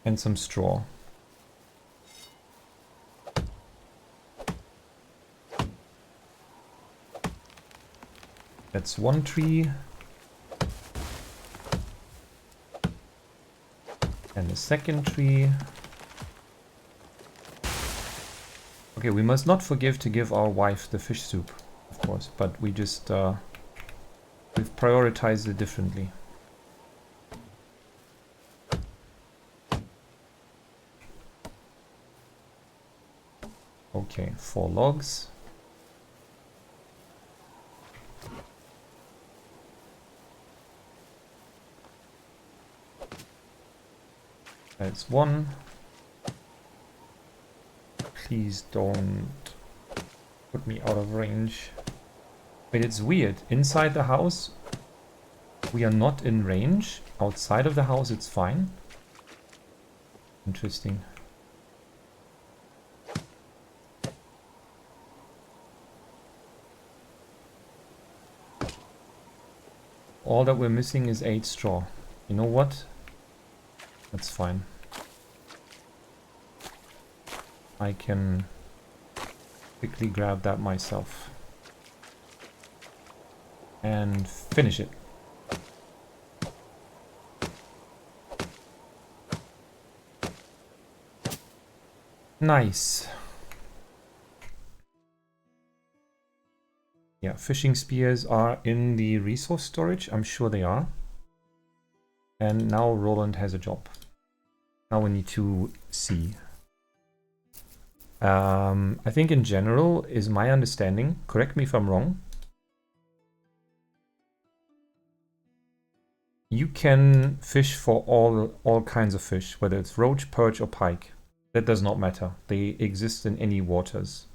and some straw. That's one tree. And the second tree. Okay, we must not forget to give our wife the fish soup, of course, but we just we've prioritized it differently. Okay, 4 logs. That's 1. Please don't put me out of range. Wait, it's weird. Inside the house, we are not in range. Outside of the house, it's fine. Interesting. all that we're missing is 8 straw. You know what? That's fine. I can quickly grab that myself. And finish it. Nice. Yeah, fishing spears are in the resource storage. I'm sure they are. And now Roland has a job. Now we need to see. I think in general, is my understanding, correct me if I'm wrong, you can fish for all kinds of fish, whether it's roach, perch or pike. That does not matter. They exist in any waters.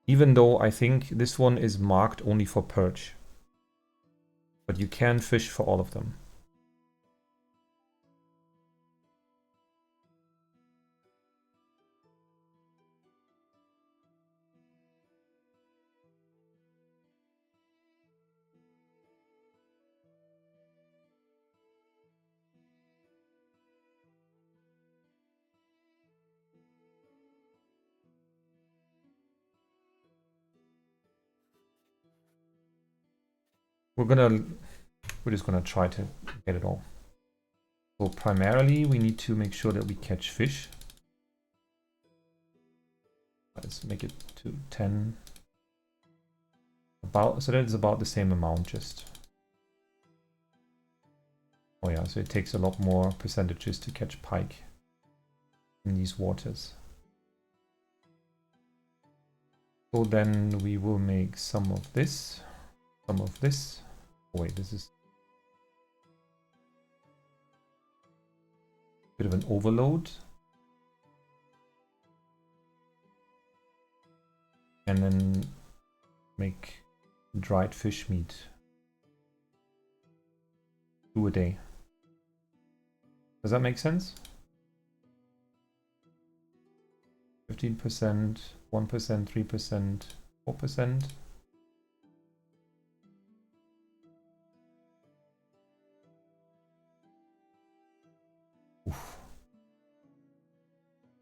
Even though I think this one is marked only for perch. But you can fish for all of them. We're just gonna try to get it all. So primarily we need to make sure that we catch fish. Let's make it to 10. So that is about the same amount just. Oh yeah, so it takes a lot more percentages to catch pike in these waters. So then we will make some of this, some of this. Oh wait, this is a bit of an overload. And then make dried fish meat. 2 a day. Does that make sense? 15%, 1%, 3%, 4%. Oof.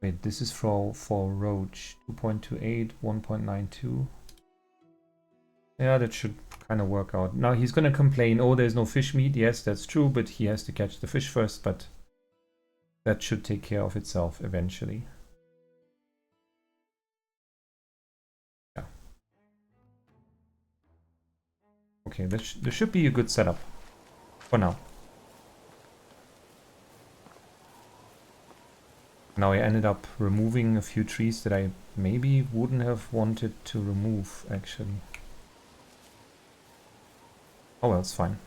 Wait, this is for roach. 2.28, 1.92. Yeah, that should kind of work out. Now he's gonna complain, oh, there's no fish meat. Yes, that's true, but he has to catch the fish first, but that should take care of itself eventually. Yeah. Okay, this should be a good setup for now. Now I ended up removing a few trees that I maybe wouldn't have wanted to remove, actually. Oh well, it's fine.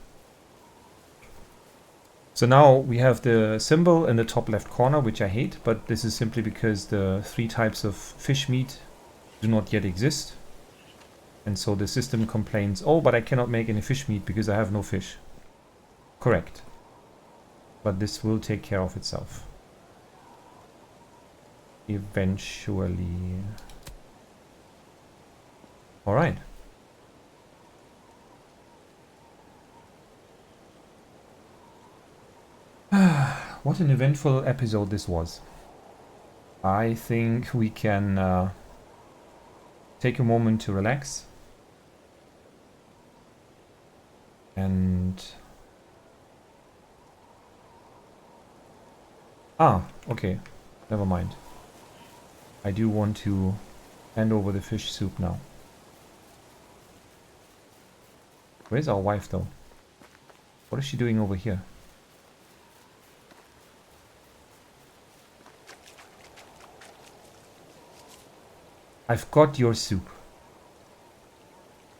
So now we have the symbol in the top left corner, which I hate, but this is simply because the 3 types of fish meat do not yet exist. And so the system complains, oh, but I cannot make any fish meat because I have no fish. Correct. But this will take care of itself. Eventually. Alright. What an eventful episode this was. I think we can take a moment to relax. And... Ah, okay. Never mind. I do want to hand over the fish soup now. Where's our wife though? What is she doing over here? I've got your soup.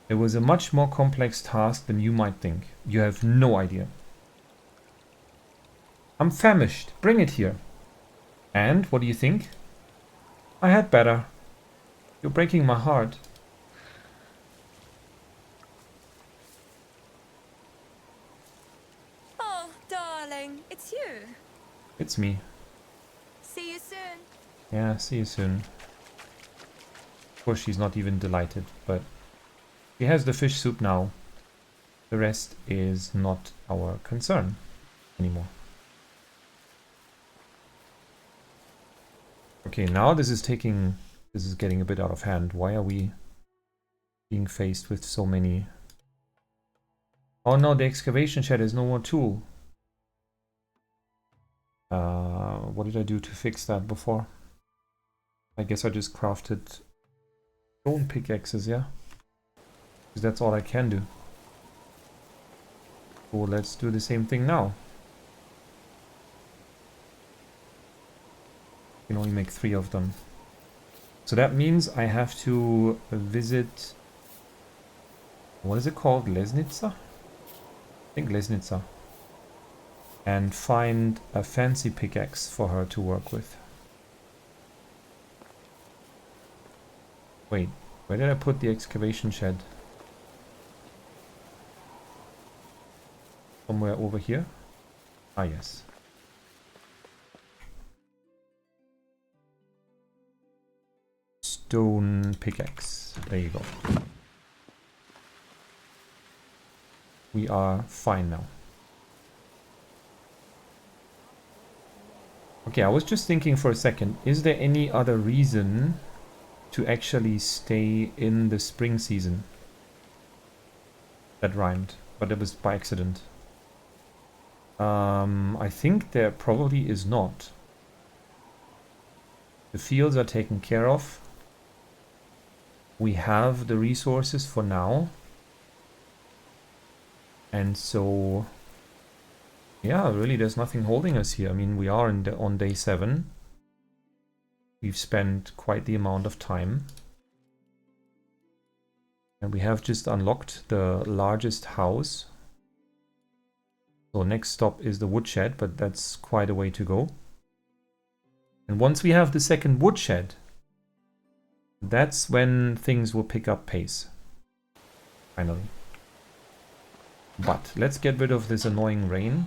It was a much more complex task than you might think. You have no idea. I'm famished. Bring it here. And what do you think? I had better. You're breaking my heart. Oh, darling, it's you. It's me. See you soon. Yeah, see you soon. Of course, she's not even delighted, but she has the fish soup now. The rest is not our concern anymore. Okay, now this is getting a bit out of hand. Why are we being faced with so many? Oh no, the excavation shed is no more tool. What did I do to fix that before? I guess I just crafted stone pickaxes, yeah? Because that's all I can do. So let's do the same thing now. You can only make 3 of them. So that means I have to visit... What is it called? Lesnitsa? I think Lesnitsa. And find a fancy pickaxe for her to work with. Wait, where did I put the excavation shed? Somewhere over here? Ah, yes. Stone pickaxe. There you go. We are fine now. Okay, I was just thinking for a second, is there any other reason to actually stay in the spring season? That rhymed, but it was by accident. I think there probably is not. The fields are taken care of. We have the resources for now. And so... yeah, really there's nothing holding us here. I mean, we are on day 7. We've spent quite the amount of time. And we have just unlocked the largest house. So next stop is the woodshed, but that's quite a way to go. And once we have the second woodshed, that's when things will pick up pace. Finally. But let's get rid of this annoying rain.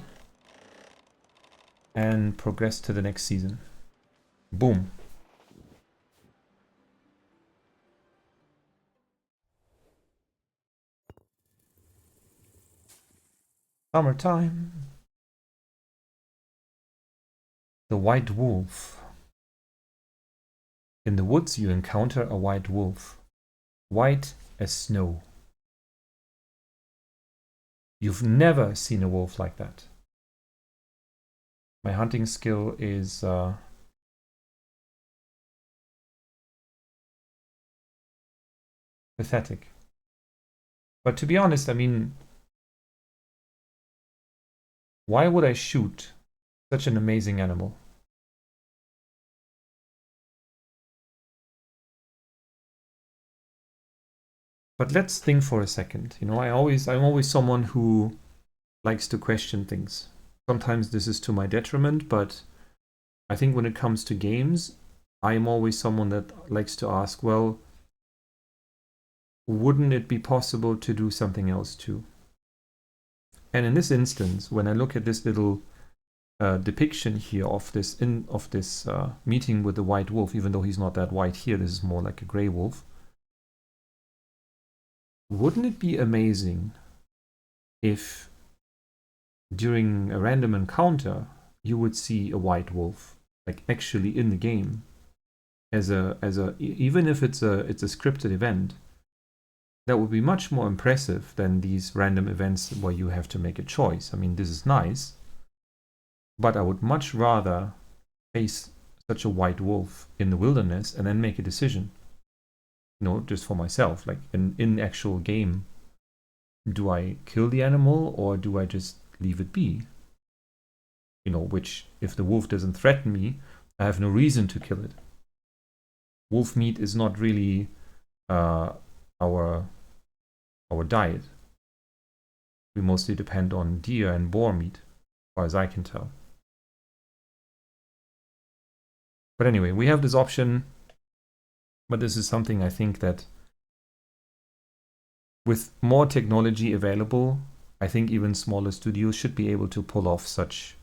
And progress to the next season. Boom. Summertime. The white wolf. In the woods you encounter a white wolf. White as snow. You've never seen a wolf like that. My hunting skill is pathetic. But to be honest, I mean, why would I shoot such an amazing animal? But let's think for a second. You know, I'm always someone who likes to question things. Sometimes this is to my detriment, but I think when it comes to games, I'm always someone that likes to ask, well, wouldn't it be possible to do something else too? And in this instance, when I look at this little depiction here of this meeting with the white wolf, even though he's not that white here, this is more like a grey wolf. Wouldn't it be amazing if during a random encounter you would see a white wolf, like actually in the game, even if it's a scripted event? That would be much more impressive than these random events where you have to make a choice. I mean, this is nice, but I would much rather face such a white wolf in the wilderness and then make a decision. You know, just for myself, like in actual game, do I kill the animal or do I just leave it be? You know, which, if the wolf doesn't threaten me, I have no reason to kill it. Wolf meat is not really our diet. We mostly depend on deer and boar meat, as far as I can tell. But anyway, we have this option. But this is something I think that with more technology available, I think even smaller studios should be able to pull off such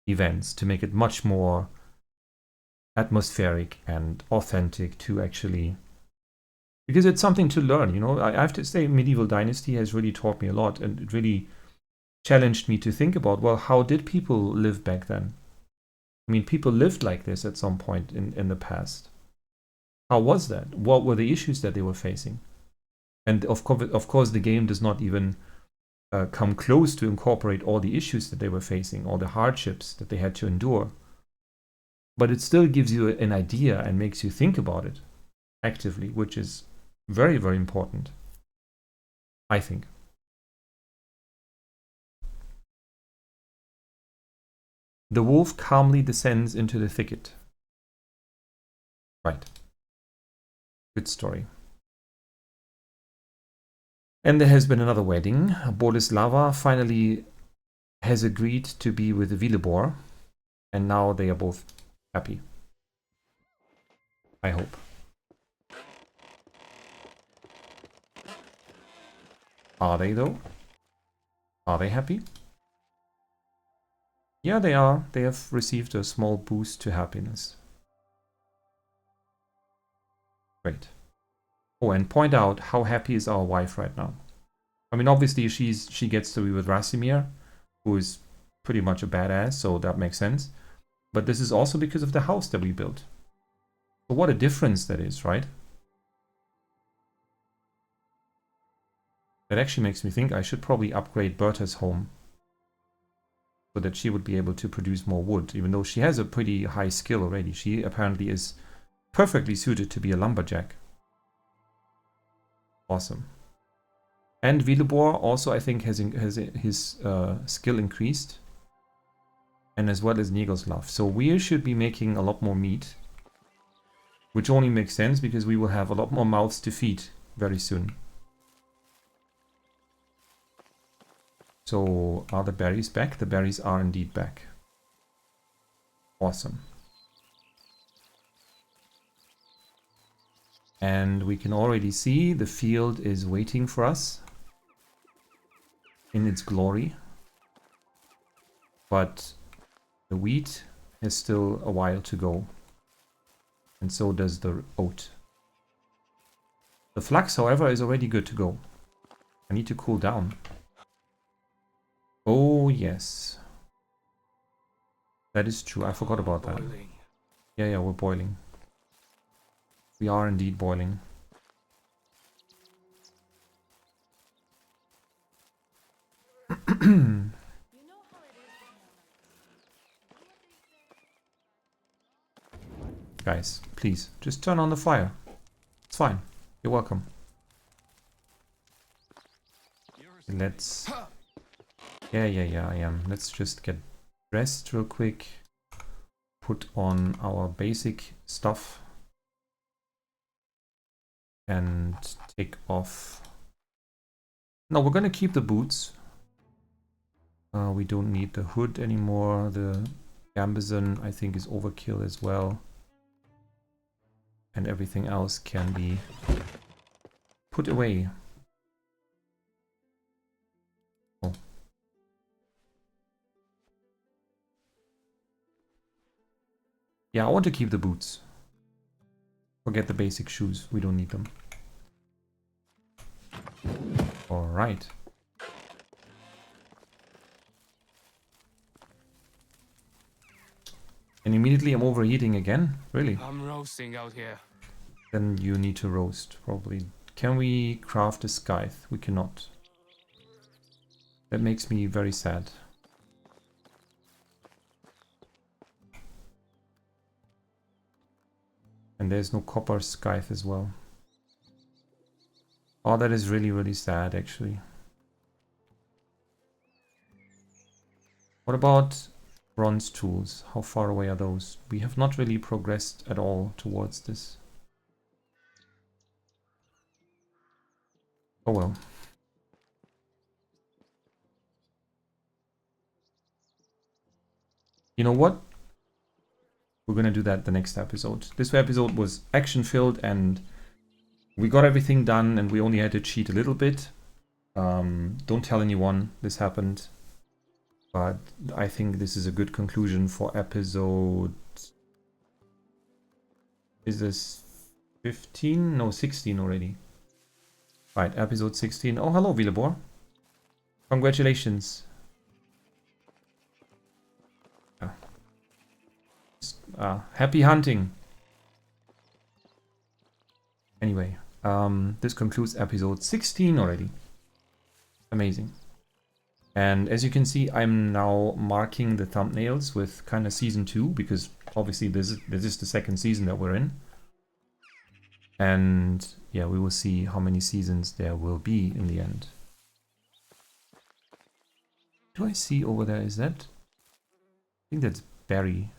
events to make it much more atmospheric and authentic to actually Because it's something to learn, you know. I have to say Medieval Dynasty has really taught me a lot, and it really challenged me to think about, well, how did people live back then? I mean, people lived like this at some point in the past. How was that? What were the issues that they were facing? And of course, the game does not even come close to incorporate all the issues that they were facing, all the hardships that they had to endure. But it still gives you an idea and makes you think about it actively, which is very, very important, I think. The wolf calmly descends into the thicket. Right. Good story. And there has been another wedding. Boleslava finally has agreed to be with Vilibor, and now they are both happy. I hope. Are they though? Are they happy? Yeah, they are. They have received a small boost to happiness. Great. Oh, and point out how happy is our wife right now. I mean, obviously she gets to be with Racimir, who is pretty much a badass, so that makes sense. But this is also because of the house that we built. So what a difference that is, right? That actually makes me think I should probably upgrade Berta's home, so that she would be able to produce more wood, even though she has a pretty high skill already. She apparently is perfectly suited to be a lumberjack. Awesome. And Vilibor also, I think, has his skill increased. And as well as Negoslav. So we should be making a lot more meat. Which only makes sense because we will have a lot more mouths to feed very soon. So are the berries back? The berries are indeed back. Awesome. And we can already see the field is waiting for us in its glory. But the wheat has still a while to go. And so does the oat. The flax, however, is already good to go. I need to cool down. Oh, yes. That is true. I forgot about that. Yeah, we're boiling. We are indeed boiling. Guys, please, just turn on the fire. It's fine. You're welcome. Let's... Yeah, I am. Let's just get dressed real quick. Put on our basic stuff. And take off... No, we're gonna keep the boots. We don't need the hood anymore. The gambizon, I think, is overkill as well. And everything else can be put away. Oh. Yeah, I want to keep the boots. Forget the basic shoes. We don't need them. Alright. And immediately I'm overheating again? Really? I'm roasting out here. Then you need to roast, probably. Can we craft a scythe? We cannot. That makes me very sad. And there's no copper scythe as well. Oh, that is really, really sad, actually. What about bronze tools? How far away are those? We have not really progressed at all towards this. Oh well. You know what? We're gonna do that the next episode. This episode was action-filled and we got everything done and we only had to cheat a little bit. Don't tell anyone this happened. But I think this is a good conclusion for episode... Is this 15? No, 16 already. Right, episode 16. Oh, hello, Vilebor. Congratulations. Happy hunting. Anyway, this concludes episode 16 already. Amazing. And as you can see, I'm now marking the thumbnails with kind of season 2, because obviously this is the second season that we're in. And yeah, we will see how many seasons there will be in the end. Do I see over there? Is that? I think that's berry.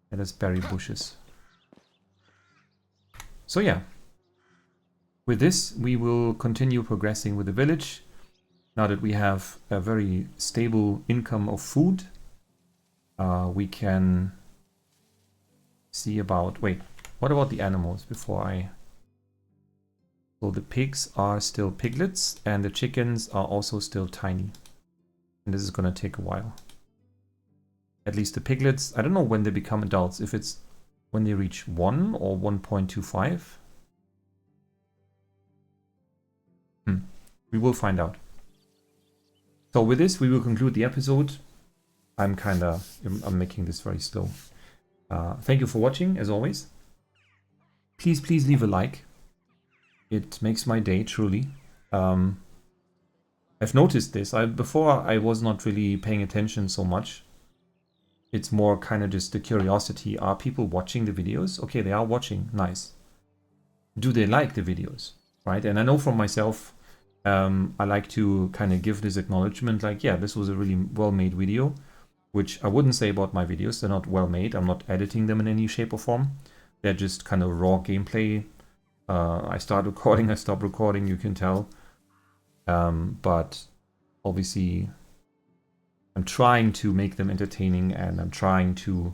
That is berry bushes. So yeah. With this, we will continue progressing with the village. Now that we have a very stable income of food, we can see about... Wait, what about the animals before I... So the pigs are still piglets, and the chickens are also still tiny. And this is going to take a while. At least the piglets, I don't know when they become adults, if it's when they reach 1 or 1.25. We will find out. So with this, we will conclude the episode. I'm making this very slow. Thank you for watching, as always. Please leave a like. It makes my day, truly. I've noticed this. Before I was not really paying attention so much. It's more kind of just the curiosity. Are people watching the videos? Okay, they are watching. Nice. Do they like the videos? Right? And I know from myself, I like to kind of give this acknowledgement, like, yeah, this was a really well-made video, which I wouldn't say about my videos. They're not well-made. I'm not editing them in any shape or form. They're just kind of raw gameplay. I start recording, I stop recording, you can tell. But obviously, I'm trying to make them entertaining, and I'm trying to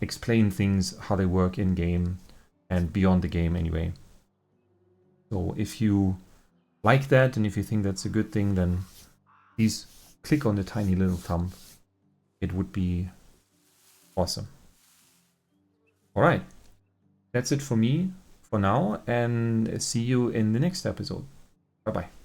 explain things, how they work in-game and beyond the game anyway. So if you like that, and if you think that's a good thing, then please click on the tiny little thumb. It would be awesome. Alright, that's it for me for now, and see you in the next episode. Bye bye.